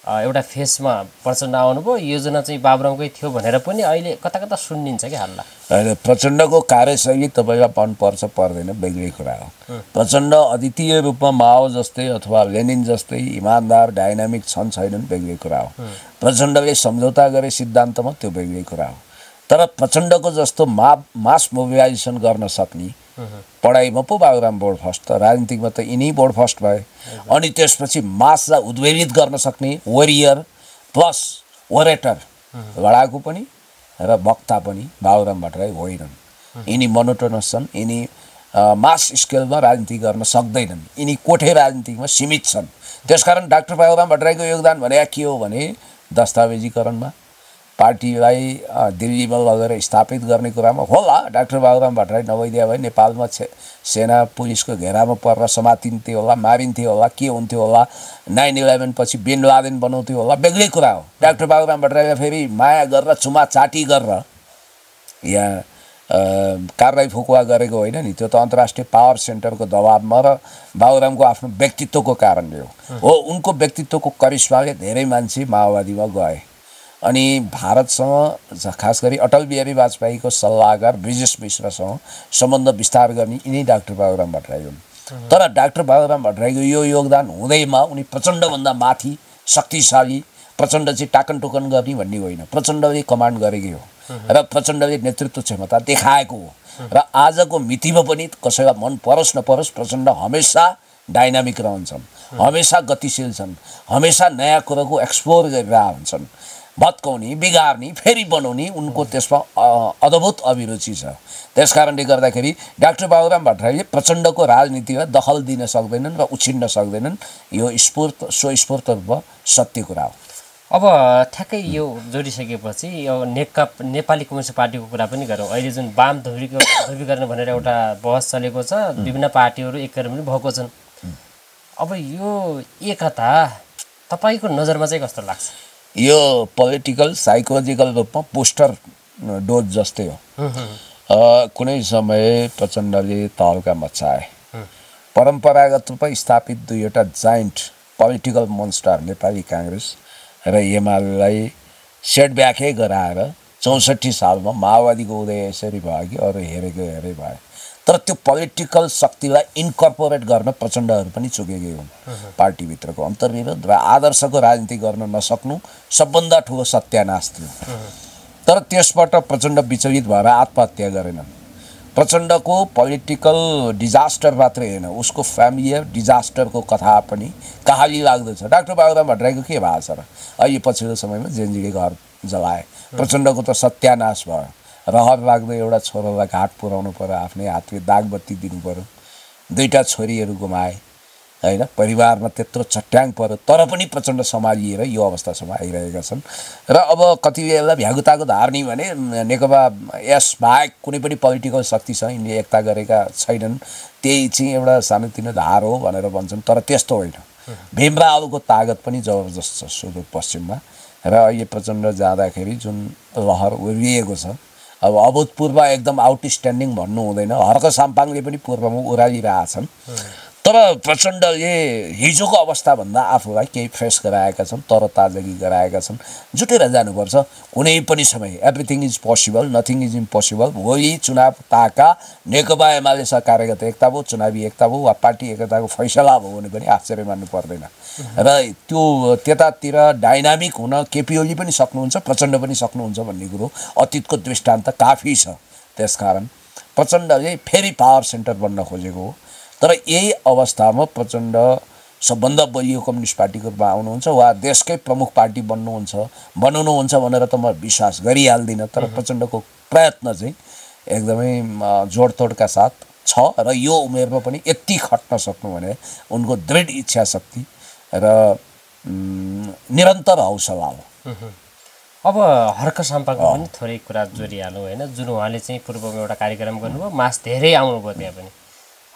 [SPEAKER 2] एउटा फेसमा प्रचण्ड आउनुभयो। योजना चाहिँ बाबुरामकै थियो भनेर पनि अहिले कता कता सुनिन्छ कि हल्ला।
[SPEAKER 1] अहिले प्रचण्डको कार्यशैली तपाईँलाई मनपर्छ पर्दैन बेग्लै कुरा हो। प्रचण्ड अद्वितीय रूपमा माओ जस्तै अथवा लेनिन जस्तै इमान्दार डाइनामिक छन् छैनन् बेग्लै कुरा हो। प्रचण्डले सम्झौता गरे सिद्धान्तमा, त्यो बेग्लै कुरा हो। तर प्रचण्डको जस्तो मास मोबिलाइजेसन गर्न सक्ने पढाइमा पो बाबुराम बोर्ड फर्स्ट, राजनीतिकमा त यिनी बोर्ड फर्स्ट भए। अनि त्यसपछि मासलाई उद्वेलित गर्न सक्ने वरियर प्लस ओरेटर, लडाकु पनि र वक्ता पनि बाबुराम भट्टराई होइनन्। यिनी मोनोटोनस छन्, यिनी मास स्केलमा राजनीति गर्न सक्दैनन्, यिनी कोठे राजनीतिमा सीमित छन्। त्यसकारण डाक्टर बाबुराम भट्टराईको योगदान भने के हो भने दस्तावेजीकरणमा, पार्टीलाई दिल्लीमा लगेर स्थापित गर्ने कुरामा होला। डाक्टर बाबुराम भट्टराई नभइदिया भए नेपालमा सेना पुलिसको घेरामा परेर समातिन्थे होला, मारिन्थे होला, के हुन्थ्यो होला, 9/11 पछि बिन लादेन बनाउँथ्यो होला, बेग्लै कुरा हो। डाक्टर बाबुराम भट्टराईलाई फेरि माया गरेर चुमा चाटी गरेर यहाँ कारलाई फुकुवा गरेको होइन नि, त्यो त अन्तर्राष्ट्रिय पावर सेन्टरको दबाबमा र बाबुरामको आफ्नो व्यक्तित्वको कारणले हो। उनको व्यक्तित्वको करिश्माले धेरै मान्छे माओवादीमा गए। अनि भारतसँग खास गरी अटल बिहारी वाजपेयीको सल्लाहकार ब्रिजेश मिश्रसँग सम्बन्ध विस्तार गर्ने यिनै डाक्टर बाबुराम भट्टराई हुन्। तर डाक्टर बाबुराम भट्टराईको यो योगदान हुँदैमा उनी प्रचण्डभन्दा माथि शक्तिशाली, प्रचण्ड चाहिँ टाकन टोकन गर्ने भन्ने होइन, प्रचण्डले कमान्ड गरेकै हो र प्रचण्डले नेतृत्व क्षमता देखाएको हो। र आजको मितिमा पनि कसैलाई मन परोस् नपरोस् प्रचण्ड हमेसा डाइनामिक रहन्छन्, हमेसा गतिशील छन्, हमेसा नयाँ कुरोको एक्सप्लोर गरिरहेका हुन्छन्। भत्काउने, बिगार्ने, फेरि बनाउने उनको त्यसमा अद्भुत अभिरुचि छ। त्यसकारणले गर्दाखेरि डाक्टर बाबुराम भट्टराईले प्रचण्डको राजनीतिमा दखल दिन सक्दैनन् र उछिन्न सक्दैनन्। यो स्वस्फूर्त रूपमा सत्य कुरा हो।
[SPEAKER 2] अब ठ्याक्कै यो जोडिसकेपछि यो नेपाली कम्युनिस्ट पार्टीको कुरा पनि गरौँ। अहिले जुन वाम ध्रुवीकरण भनेर एउटा बहस चलेको छ, विभिन्न पार्टीहरू एककरण पनि भएको छन्। अब यो एकता तपाईँको नजरमा चाहिँ कस्तो लाग्छ?
[SPEAKER 1] यो पोलिटिकल साइकोलोजिकल रूपमा पोस्टर डोज जस्तै हो। कुनै समय प्रचण्डले तहल्का मचाए, परम्परागत रूपमा स्थापित दुईवटा giant political monster Nepali Congress र एमालेलाई सेटब्याकै गराएर 64 सालमा माओवादीको उदय यसरी भयो कि अरू हेरेको हेरे भयो। तर त्यो पोलिटिकल शक्तिलाई इन्कर्पोरेट गर्न प्रचण्डहरू पनि चुकेकै हुन्। पार्टीभित्रको अन्तर्विरोध र आदर्शको राजनीति गर्न नसक्नु सबभन्दा ठुलो सत्यानाश थियो। तर त्यसबाट प्रचण्ड विचलित भएर आत्महत्या गरेनन्। प्रचण्डको पोलिटिकल डिजास्टर मात्रै होइन, उसको फ्यामिलियर डिजास्टरको कथा पनि कहाली लाग्दछ। डाक्टर बाबुराम भट्टराईको के भएको छ र? अहिले पछिल्लो समयमा जेएनजीले घर जलाए, प्रचण्डको त सत्यानाश भयो। रहर लाग्दो एउटा छोरालाई घाट पुर्याउनु पर्यो, आफ्नै हातले दागबत्ती दिनु पर्यो, दुईवटा छोरीहरू गुमाए होइन, परिवारमा त्यत्रो चट्याङ पर्यो। तर पनि प्रचण्ड सम्हालिएर यो अवस्थासम्म आइरहेका छन्। र अब कतिले यसलाई भ्यागुताको धार्नी भने नेकपा यस बाहेक कुनै पनि पोलिटिकल शक्तिसँग यिनले एकता गरेका छैनन्, त्यही चाहिँ एउटा सानोतिनो धार हो भनेर भन्छन्। तर त्यस्तो होइन। भीमरावको तागत पनि जबरजस्त छ सुदूरपश्चिममा। र अहिले प्रचण्ड जाँदाखेरि जुन लहर उर्लिएको छ, अब अभूतपूर्व एकदम आउटस्ट्यान्डिङ भन्नु हुँदैन, हर्क साम्पाङले पनि पूर्वमा उरालिरहेछन्। तर प्रचण्डले हिजोको अवस्थाभन्दा आफूलाई केही फ्रेस गराएका छन्, तरताजगी गराएका छन्। जुटेर जानुपर्छ कुनै पनि समय। Everything is possible, nothing is impossible. भोलि चुनाव ताका नेकपा एमालेसँग कार्यगत एकता भयो, चुनावी एकता भयो वा पार्टी एकताको फैसला भयो भने पनि आश्चर्य मान्नु पर्दैन। र त्यो त्यतातिर डाइनामिक हुन केपी ओली पनि सक्नुहुन्छ, प्रचण्ड पनि सक्नुहुन्छ भन्ने कुरो अतीतको दृष्टान्त काफी छ। त्यसकारण प्रचण्डले फेरि पावर सेन्टर बन्न खोजेको हो। तर यही अवस्थामा प्रचण्ड सबभन्दा बलियो कम्युनिस्ट पार्टीको रूपमा आउनुहुन्छ वा देशकै प्रमुख पार्टी बनाउनुहुन्छ भनेर त म विश्वास गरिहाल्दिनँ। तर प्रचण्डको प्रयत्न चाहिँ एकदमै जोडतोडका साथ छ र यो उमेरमा पनि यति खट्न सक्नु भने उनको दृढ इच्छा शक्ति र निरन्तर हौसला हो।
[SPEAKER 2] अब हर्क साम्पाङको पनि थोरै कुरा जोडिहालौँ होइन, जुन उहाँले चाहिँ पूर्वमा एउटा कार्यक्रम गर्नुभयो, मास धेरै आउनुभयो त्यहाँ पनि।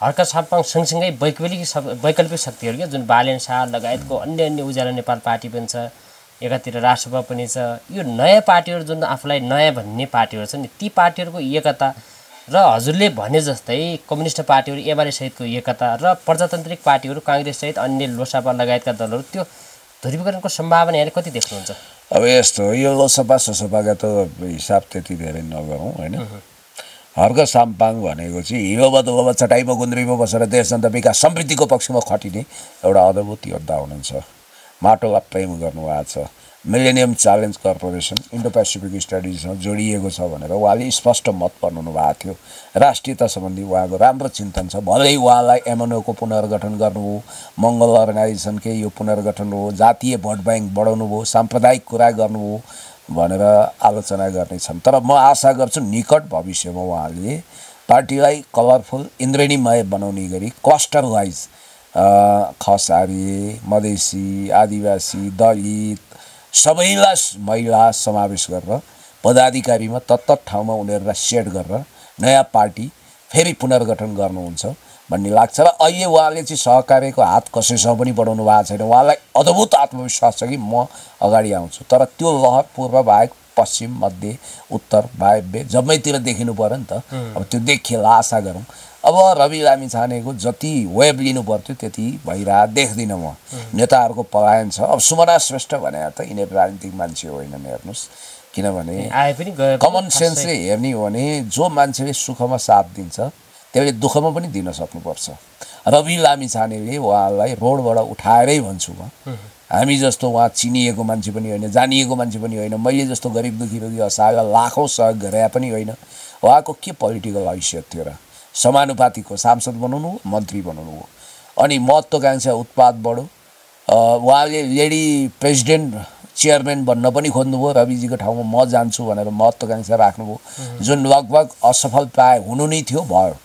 [SPEAKER 2] हर्क साम्पाङ सँगसँगै वैकल्पिक शक्तिहरू क्या, जुन बालेन शाह लगायतको अन्य उज्यालो नेपाल पार्टी पनि छ, एकातिर राष्ट्रसभा पनि छ। यो नयाँ पार्टीहरू जुन आफूलाई नयाँ भन्ने पार्टीहरू छ नि, ती पार्टीहरूको एकता र हजुरले भने जस्तै कम्युनिस्ट पार्टीहरू एमाले सहितको एकता र प्रजातान्त्रिक पार्टीहरू काङ्ग्रेस सहित अन्य लोकसभा लगायतका दलहरू, त्यो ध्रुवीकरणको सम्भावना यहाँले कति देख्नुहुन्छ?
[SPEAKER 1] अब यस्तो, यो लोकसभा सोसभाका त हिसाब त्यति धेरै नगरौँ होइन। हर्क साम्पाङ भनेको चाहिँ हिलोमा दुलोमा चटाइमा गुन्द्रीमा बसेर देश जनता विकास समृद्धिको पक्षमा खटिने एउटा अद्भुत योद्धा हुनुहुन्छ। माटोलाई प्रेम गर्नुभएको छ। Millennium challenge corporation Indo Pacific स्टडिजसँग जोडिएको छ भनेर उहाँले स्पष्ट मत बनाउनु भएको थियो। राष्ट्रियता सम्बन्धी उहाँको राम्रो चिन्तन छ। भलै उहाँलाई एमएनओको पुनर्गठन गर्नुभयो, मङ्गल अर्गनाइजेसनकै यो पुनर्गठन हो, जातीय भोट ब्याङ्क बढाउनु भयो, साम्प्रदायिक कुरा गर्नुभयो भनेर आलोचना गर्नेछन्। तर म आशा गर्छु निकट भविष्यमा उहाँले पार्टीलाई कलरफुल इन्द्रेणीमय बनाउने गरी क्लस्टर वाइज खसारी, मधेसी, आदिवासी, दलित सबैलाई महिला समावेश गरेर पदाधिकारीमा तत्त ठाउँमा उनीहरूलाई सेट गरेर नयाँ पार्टी फेरि पुनर्गठन गर्नुहुन्छ भन्ने लाग्छ। र अहिले उहाँले चाहिँ सहकार्यको हात कसैसँग पनि बढाउनु भएको छैन। उहाँलाई अद्भुत आत्मविश्वास छ कि म अगाडि आउँछु। तर त्यो लहर पूर्व बाहेक पश्चिम मध्य उत्तर वायव्य जम्मैतिर देखिनु पर्यो नि त अब त्यो देखिएला आशा गरौँ अब रवि लामिछानेको जति वेब लिनु पर्थ्यो त्यति भइरहेको देख्दिनँ म नेताहरूको पलायन छ अब सुमना श्रेष्ठ भने त यिनीहरू राजनीतिक मान्छे होइनन् हेर्नुहोस् किनभने कमन सेन्सले हेर्ने हो भने जो मान्छेले सुखमा साथ दिन्छ त्यसले दुःखमा पनि दिन सक्नुपर्छ रवि लामिछानेले उहाँलाई रोडबाट उठाएरै भन्छु म हामी जस्तो उहाँ चिनिएको मान्छे पनि होइन जानिएको मान्छे पनि होइन मैले जस्तो गरिब दुखी रोगी असहायलाई लाखौँ सहयोग गरे पनि होइन उहाँको के पोलिटिकल हैसियत थियो र समानुपातिकको सांसद बनाउनु मन्त्री बनाउनु हो अनि महत्त्वाकांक्षा उत्पाद बढो उहाँले लेडी प्रेसिडेन्ट चेयरम्यान बन्न पनि खोज्नुभयो रविजीको ठाउँमा म जान्छु भनेर महत्त्वाकांक्षा राख्नुभयो जुन लगभग असफल प्राय हुनु नै थियो भयो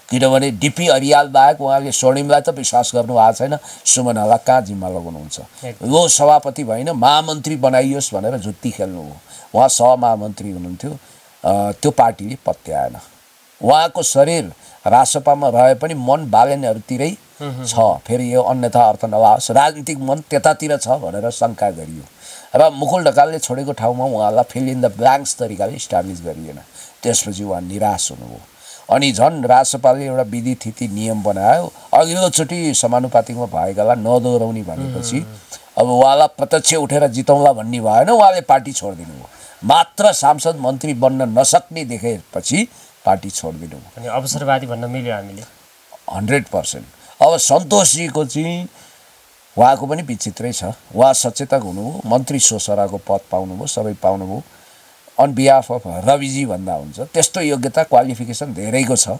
[SPEAKER 1] किनभने डिपी अरियाल बाहेक उहाँले स्वर्णिमलाई त विश्वास गर्नु भएको छैन सुमनालाई कहाँ जिम्मा लगाउनुहुन्छ यो सभापति भएन महामन्त्री बनाइयोस् भनेर जुत्ती खेल्नु हो उहाँ सहमहामन्त्री हुनुहुन्थ्यो त्यो पार्टीले पत्याएन उहाँको शरीर रासपामा रहे पनि मन बालेनहरूतिरै छ फेरि यो अन्यथा अर्थ नलाओस् राजनीतिक मन त्यतातिर छ भनेर शङ्का गरियो र मुकुल ढकालले छोडेको ठाउँमा उहाँलाई फिल इन द ब्ल्याङ्क्स तरिकाले इस्टाब्लिस गरिएन त्यसपछि उहाँ निराश हुनुभयो अनि झन् राजसपाले एउटा विधि थिति नियम बनायो अघिल्लोचोटि समानुपातिकमा भएकालाई नदोहोऱ्याउने भनेपछि अब उहाँलाई प्रत्यक्ष उठेर जिताउँला भन्ने भएन उहाँले पार्टी छोडिदिनु हो मात्र सांसद मन्त्री बन्न नसक्ने देखेपछि पार्टी छोडिदिनु हो
[SPEAKER 2] अनि अवसरवादी भन्न मिल्यो हामीले
[SPEAKER 1] 100%। अब सन्तोषजीको चाहिँ उहाँको पनि विचित्रै छ उहाँ सचेतक हुनुभयो मन्त्री सोसराको पद पाउनुभयो सबै पाउनुभयो अन बिहाफ अफ रविजी भन्दा हुन्छ त्यस्तो योग्यता क्वालिफिकेसन धेरैको छ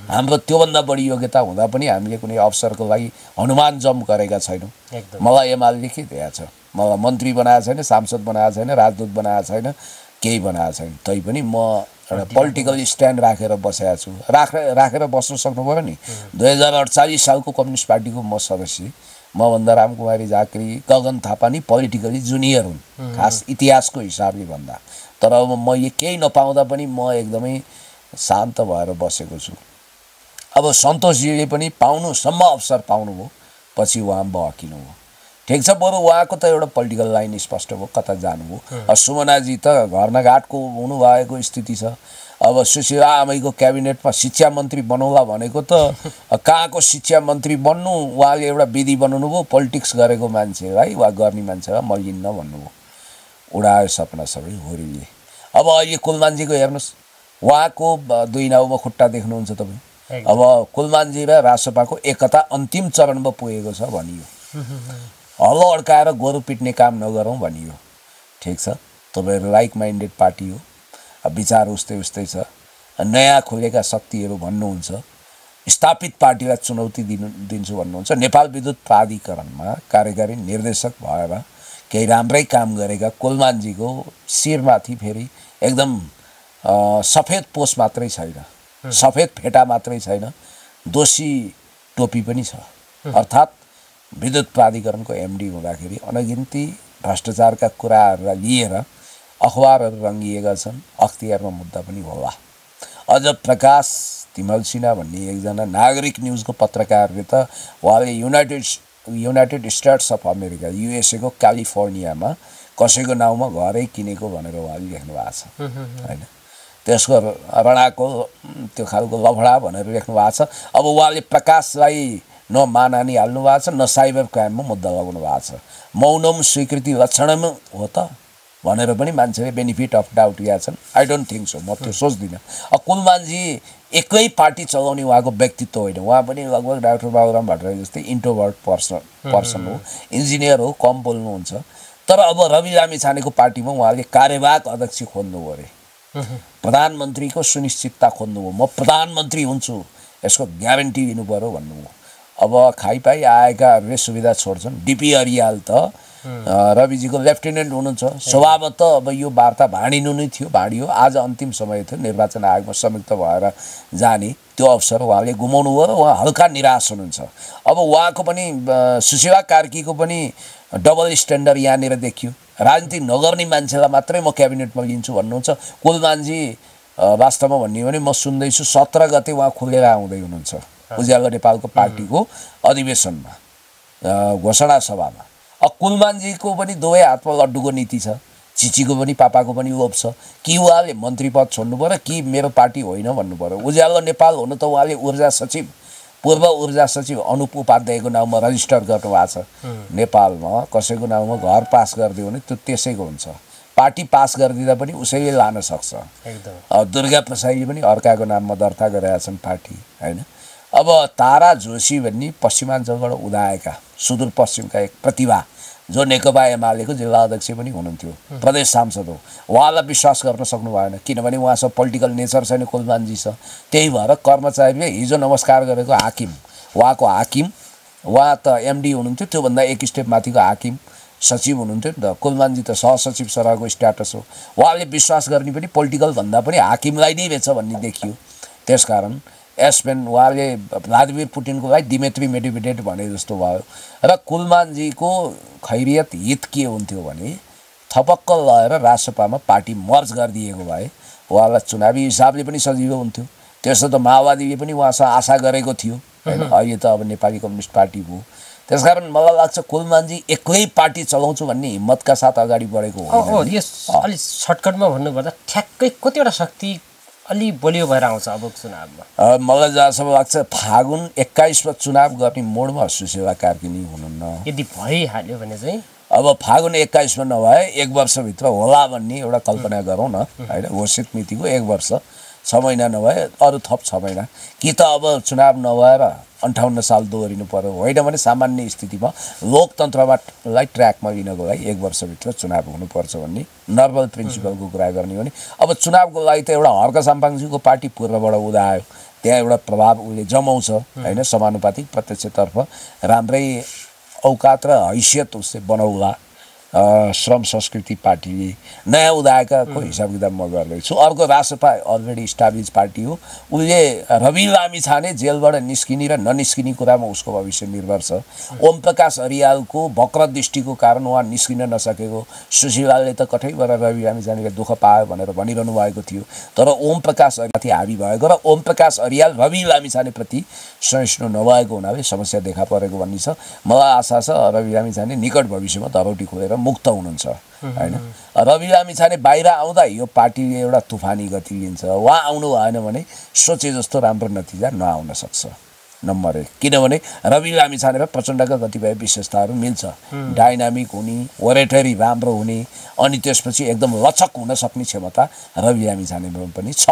[SPEAKER 1] हाम्रो त्योभन्दा बढी योग्यता हुँदा पनि हामीले कुनै अवसरको लागि हनुमान जम्प गरेका छैनौँ मलाई एमाले के दिएको छ मलाई मन्त्री बनाएको छैन सांसद बनाएको छैन राजदूत बनाएको छैन केही बनाएको छैन तैपनि म एउटा पोलिटिकल स्ट्यान्ड राखेर बसेको छु राखेर बस्न सक्नु पऱ्यो नि 2048 सालको कम्युनिस्ट पार्टीको म सदस्य मभन्दा रामकुमारी झाँक्री गगन थापा नि पोलिटिकली जुनियर हुन् खास इतिहासको हिसाबले भन्दा तर अब मैले केही नपाउँदा पनि म एकदमै शान्त भएर बसेको छु अब सन्तोषजीले पनि पाउनुसम्म अवसर पाउनुभयो पछि उहाँ बहकिनुभयो ठिक छ बरु उहाँको त एउटा पोलिटिकल लाइन स्पष्ट भयो कता जानुभयो सुमनाजी त घरनाघाटको हुनुभएको स्थिति छ अब सुशीला आमैको क्याबिनेटमा शिक्षा मन्त्री बनाउला भनेको त कहाँको शिक्षा मन्त्री बन्नु उहाँले एउटा विधि बनाउनु भयो पोलिटिक्स गरेको मान्छेलाई वा गर्ने मान्छेलाई म लिन्न भन्नुभयो उडायो सपना सबै होरीले अब अहिले कुलमानजीको हेर्नुहोस् उहाँको दुई नाउमा खुट्टा देख्नुहुन्छ तपाईँ अब कुलमानजी र राजसपाको एकता अन्तिम चरणमा पुगेको छ भनियो हल्लो अड्काएर गोरु पिट्ने काम नगरौँ भनियो ठिक छ तपाईँहरू लाइक माइन्डेड पार्टी हो विचार उस्तै उस्तै छ नयाँ खुलेका शक्तिहरू भन्नुहुन्छ स्थापित पार्टीलाई चुनौती दिन्छु भन्नुहुन्छ नेपाल विद्युत प्राधिकरणमा कार्यकारी निर्देशक भएर केही राम्रै काम गरेका कुलमानजीको शिरमाथि फेरि एकदम सफेद पोस मात्रै छैन सफेद फेटा मात्रै छैन दोषी टोपी पनि छ अर्थात् विद्युत प्राधिकरणको एमडी हुँदाखेरि अनगिन्ती भ्रष्टाचारका कुराहरूलाई लिएर अखबारहरू रङ्गिएका छन् अख्तियारमा मुद्दा पनि होला अझ प्रकाश तिमल सिन्हा भन्ने एकजना नागरिक न्युजको पत्रकारले त उहाँले युनाइटेड स्टेट्स अफ अमेरिका युएसएको क्यालिफोर्नियामा कसैको नाउँमा घरै किनेको भनेर उहाँले लेख्नु भएको छ होइन त्यसको रणाको त्यो खालको लफडा भनेर लेख्नु भएको छ अब उहाँले प्रकाशलाई न मानहानि हाल्नु भएको छ न साइबर क्राइममा मुद्दा लगाउनु भएको छ मौनम स्वीकृति लक्षणमा हो त भनेर पनि मान्छेले बेनिफिट अफ डाउट दिएका छन् आई डोन्ट थिङ्क सो म त्यो सोच्दिनँ अब कुलमानजी एकै पार्टी चलाउने उहाँको व्यक्तित्व होइन उहाँ पनि लगभग डाक्टर बाबुराम भट्टराई जस्तै इन्ट्रोभर्ट पर्सन हो इन्जिनियर हो कम बोल्नुहुन्छ तर अब रवि लामिछानेको पार्टीमा उहाँले कार्यवाहक अध्यक्ष खोज्नुभयो अरे प्रधानमन्त्रीको सुनिश्चितता खोज्नुभयो म प्रधानमन्त्री हुन्छु यसको ग्यारेन्टी दिनु पर्यो भन्नुभयो अब खाइपाई आएकाहरूले सुविधा छोड्छन् डिपी अरियाल त रविजीको लेफ्टिनेन्ट हुनुहुन्छ स्वभावतः अब यो वार्ता भाँडिनु नै थियो भाँडियो आज अन्तिम समय थियो निर्वाचन आयोगमा संयुक्त भएर जाने त्यो अवसर उहाँले गुमाउनु भयो र उहाँ हल्का निराश हुनुहुन्छ अब उहाँको पनि सुशीला कार्कीको पनि डबल स्ट्यान्डर्ड यहाँनिर देखियो राजनीति नगर्ने मान्छेलाई मात्रै म क्याबिनेटमा लिन्छु भन्नुहुन्छ कुलमानजी वास्तवमा भन्ने हो भने म सुन्दैछु 17 गते उहाँ खुलेर आउँदै हुनुहुन्छ उज्यालो नेपालको पार्टीको अधिवेशनमा घोषणा सभामा अब कुलमानजीको पनि दुवै हातमा लड्डुको नीति छ चिचीको पनि पापाको पनि लोभ छ कि उहाँले मन्त्री पद छोड्नु पर्यो कि मेरो पार्टी होइन भन्नु पर्यो। उज्यालो नेपाल हुनु त उहाँले ऊर्जा सचिव पूर्व ऊर्जा सचिव अनुप उपाध्यायको नाउँमा रजिस्टर गर्नुभएको छ। नेपालमा कसैको नाउँमा घर पास गरिदियो भने त्यो त्यसैको हुन्छ। पार्टी पास गरिदिँदा पनि उसैले लान सक्छ। दुर्गा प्रसाईले पनि अर्काको नाममा दर्ता गरेका छन् पार्टी होइन। अब तारा जोशी भन्ने पश्चिमाञ्चलबाट उदाएका सुदूरपश्चिमका एक प्रतिभा जो नेकपा एमालेको जिल्ला अध्यक्ष पनि हुनुहुन्थ्यो, प्रदेश सांसद हो, उहाँलाई विश्वास गर्न सक्नु भएन किनभने उहाँसँग पोलिटिकल नेचर छैन, कुलमानजी छ। त्यही भएर कर्मचारीले हिजो नमस्कार गरेको हाकिम, उहाँको हाकिम, उहाँ त एमडी हुनुहुन्थ्यो, त्योभन्दा एक स्टेप माथिको हाकिम सचिव हुनुहुन्थ्यो नि त। कुलमानजी त सहसचिव सरहको स्ट्याटस हो। उहाँले विश्वास गर्ने पनि पोलिटिकल भन्दा पनि हाकिमलाई नै रहेछ भन्ने देखियो। त्यसकारण एसपेन उहाँले भ्लादिमिर पुटिनको लागि दिमेत्री मेडिभेडेड भने जस्तो भयो। र कुलमानजीको खैरियत हित के हुन्थ्यो भने थपक्क लगेर राजसभामा पार्टी मर्ज गरिदिएको भए उहाँलाई चुनावी हिसाबले पनि सजिलो हुन्थ्यो। त्यसो त माओवादीले पनि उहाँसँग आशा गरेको थियो होइन। अहिले त अब नेपाली कम्युनिस्ट पार्टी भयो। त्यसकारण मलाई लाग्छ कुलमानजी एक्लै पार्टी चलाउँछु भन्ने हिम्मतका साथ अगाडि बढेको हो।
[SPEAKER 2] अलिक सर्टकटमा भन्नुपर्दा ठ्याक्कै कतिवटा शक्ति अलि बलियो भएर आउँछ अब चुनावमा?
[SPEAKER 1] मलाई जहाँसम्म लाग्छ फागुन 21मा चुनाव गर्ने मोडमा सुशीला कार्की हुनुहुन्न।
[SPEAKER 2] यदि भइहाल्यो भने चाहिँ
[SPEAKER 1] अब फागुन 21मा नभए 1 वर्षभित्र होला भन्ने एउटा कल्पना गरौँ न होइन। घोषित मितिको 1 वर्ष 6 महिना नभए अरू थप 6 महिना कि त अब चुनाव नभएर 58 साल दोहोरिनु पर्यो, होइन भने सामान्य स्थितिमा लोकतन्त्रलाई ट्र्याकमा लिनको लागि 1 वर्षभित्र चुनाव हुनुपर्छ भन्ने नर्मल प्रिन्सिपलको कुरा गर्ने हो नि। अब चुनावको लागि त एउटा हर्क साम्पाङजीको पार्टी पूर्वबाट उदायो, त्यहाँ एउटा प्रभाव उसले जमाउँछ होइन। समानुपातिक प्रत्यक्षतर्फ राम्रै औकात र हैसियत उसले बनाउला। श्रम संस्कृति पार्टीले नयाँ उदाएकाको हिसाब किताब म गर्दैछु। अर्को राजसपा अलरेडी इस्टाब्लिस पार्टी हो। उसले रवि लामिछाने जेलबाट निस्किने र ननिस्किने कुरामा उसको भविष्य निर्भर छ। ओम प्रकाश अरियालको वक्र दृष्टिको कारण उहाँ निस्किन नसकेको, सुशीलाले त कठैबाट रवि लामिछानेले दुःख पायो भनेर भनिरहनु भएको थियो। तर ओम प्रकाश अरियालमाथि हावी भएको र ओम प्रकाश अरियाल रवि लामिछानेप्रति सहिष्णु नभएको हुनाले समस्या देखा परेको भन्ने छ। मलाई आशा छ रवि लामिछाने निकट भविष्यमा धरौटी खोलेर मुक्त हुनुहुन्छ होइन। रवि लामिछाने बाहिर आउँदा यो पार्टीले एउटा तुफानी गति लिन्छ। उहाँ आउनु भएन भने सोचे जस्तो राम्रो नतिजा नआउन सक्छ। नम्बर 1 किनभने रवि लामिछानेमा प्रचण्डका कतिपय विशेषताहरू मिल्छ। डाइनामिक हुने, ओरेटरी राम्रो हुने, अनि त्यसपछि एकदम लचक हुन सक्ने क्षमता रवि लामिछानेमा पनि छ।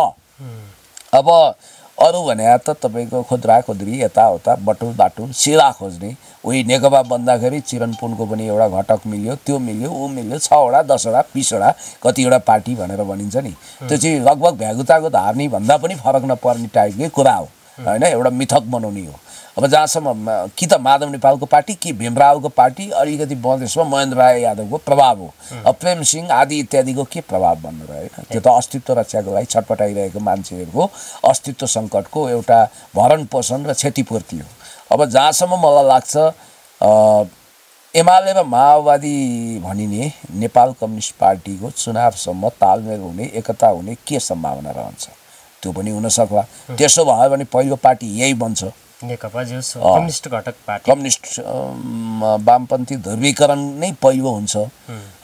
[SPEAKER 1] अब अरू भने त तपाईँको खुद्रा खुद्री यताउता बटुल बाटुल सिला खोज्ने, उही नेकपा बन्दाखेरि चिरनपुनको पनि एउटा घटक मिल्यो, त्यो मिल्यो, ऊ मिल्यो, 6वटा 10वटा 20वटा कतिवटा पार्टी भनेर भनिन्छ नि। त्यो चाहिँ लगभग भ्यागुताको धार्नी भन्दा पनि फरक नपर्ने टाइपकै कुरा हो होइन। एउटा मिथक बनाउने हो। अब जहाँसम्म कि त माधव नेपालको पार्टी कि भीमरावको पार्टी, अलिकति बदेशमा महेन्द्र राय यादवको प्रभाव हो, प्रेम सिंह आदि इत्यादिको के प्रभाव भन्नु र होइन। त्यो त अस्तित्व रक्षाको लागि छटपटाइरहेको मान्छेहरूको अस्तित्व सङ्कटको एउटा भरण पोषण र क्षतिपूर्ति हो। अब जहाँसम्म मलाई लाग्छ एमाले र माओवादी भनिने नेपाल कम्युनिस्ट पार्टीको चुनावसम्म तालमेल हुने, एकता हुने के सम्भावना रहन्छ? त्यो पनि हुन सक्ला। त्यसो भयो भने पहिलो पार्टी यही बन्छ,
[SPEAKER 2] नेकपा कम्युनिस्ट घटक पार्टी,
[SPEAKER 1] कम्युनिस्ट वामपन्थी ध्रुवीकरण नै पहिलो हुन्छ।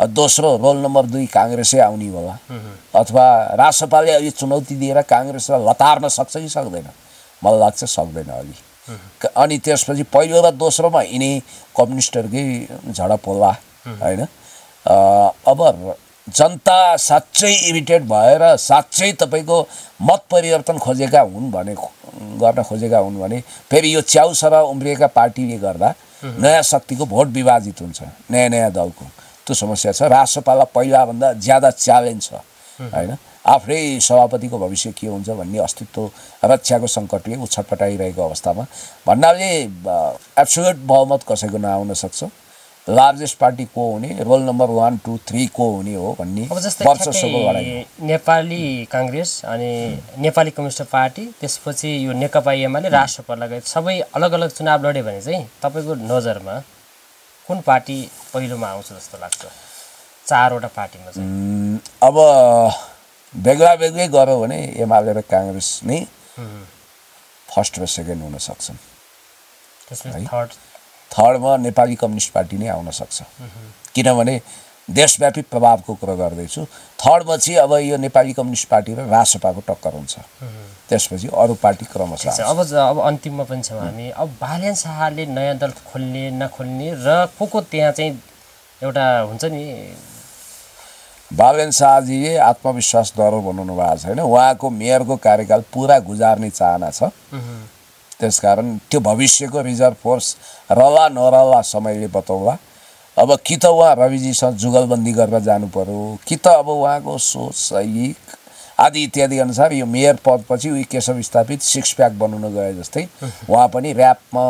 [SPEAKER 1] दोस्रो रोल नम्बर 2 काङ्ग्रेसै आउने होला, अथवा राजसपाले अहिले चुनौती दिएर काङ्ग्रेसलाई लतार्न सक्छ कि सक्दैन? मलाई लाग्छ सक्दैन अलि। अनि त्यसपछि पहिलो र दोस्रोमा यिनी कम्युनिस्टहरूकै झडप होला होइन। अब जनता साँच्चै इरिटेट भएर साँच्चै तपाईँको मत परिवर्तन खोजेका हुन् भने, गर्न खोजेका हुन् भने फेरि यो च्याउसरा उम्रिएका पार्टीले गर्दा नयाँ शक्तिको भोट विभाजित हुन्छ, नयाँ नयाँ दलको। त्यो समस्या छ। राजसपालाई पहिलाभन्दा ज्यादा च्यालेन्ज छ होइन। आफ्नै सभापतिको भविष्य के हुन्छ भन्ने अस्तित्व रक्षाको सङ्कटले उछटपटाइरहेको अवस्थामा भन्नाले एब्सोल्युट बहुमत कसैको नआउन सक्छ। लार्जेस्ट पार्टी को हुने, रोल नम्बर 1, 2, 3 को हुने हो भन्ने वर्चस्वको लडाइँ।
[SPEAKER 2] नेपाली काङ्ग्रेस अनि नेपाली कम्युनिस्ट पार्टी, त्यसपछि यो नेकपा एमाले, राजसपा लगायत सबै अलग अलग चुनाव लड्यो भने चाहिँ तपाईँको नजरमा कुन पार्टी पहिलोमा आउँछ जस्तो लाग्छ 4वटा पार्टीमा चाहिँ?
[SPEAKER 1] अब बेग्ला बेग्लै गऱ्यो भने एमाले र काङ्ग्रेस नै फर्स्ट र सेकेन्ड हुन सक्छन्।
[SPEAKER 2] त्यसपछि
[SPEAKER 1] थर्डमा नेपाली कम्युनिस्ट पार्टी नै आउन सक्छ। किनभने देशव्यापी प्रभावको कुरा गर्दैछु। थर्डमा चाहिँ अब यो नेपाली कम्युनिस्ट पार्टी र रासपाको टक्कर हुन्छ, त्यसपछि अरू पार्टी क्रमशः आउँछ।
[SPEAKER 2] अब अन्तिममा पनि छौँ हामी। अब बालेन शाहले नयाँ दल खोल्ने नखोल्ने र को त्यहाँ चाहिँ एउटा हुन्छ नि,
[SPEAKER 1] बालेन शाहजीले आत्मविश्वास डरो बनाउनु भएको छैन। उहाँको मेयरको कार्यकाल पुरा गुजार्ने चाहना छ, त्यसकारण त्यो भविष्यको रिजर्भ फोर्स रला नरला समयले बताउला। अब कि त उहाँ रविजीसँग जुगलबन्दी गरेर जानु पर्यो, कि त अब उहाँको सोच शैली आदि इत्यादि अनुसार यो मेयर पदपछि उही केशव स्थापित सिक्स प्याक बनाउन गए जस्तै उहाँ पनि ऱ्यापमा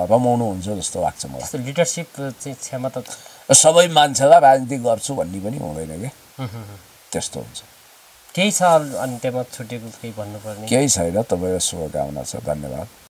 [SPEAKER 1] रमाउनुहुन्छ जस्तो लाग्छ मलाई।
[SPEAKER 2] लिडरसिप चाहिँ क्षमता
[SPEAKER 1] सबै मान्छेलाई राजनीति गर्छु भन्ने पनि हुँदैन क्या, त्यस्तो हुन्छ।
[SPEAKER 2] केही छ अन्त्यमा छुटेको केही भन्नुपर्ने?
[SPEAKER 1] केही छैन, तपाईँलाई शुभकामना छ, धन्यवाद।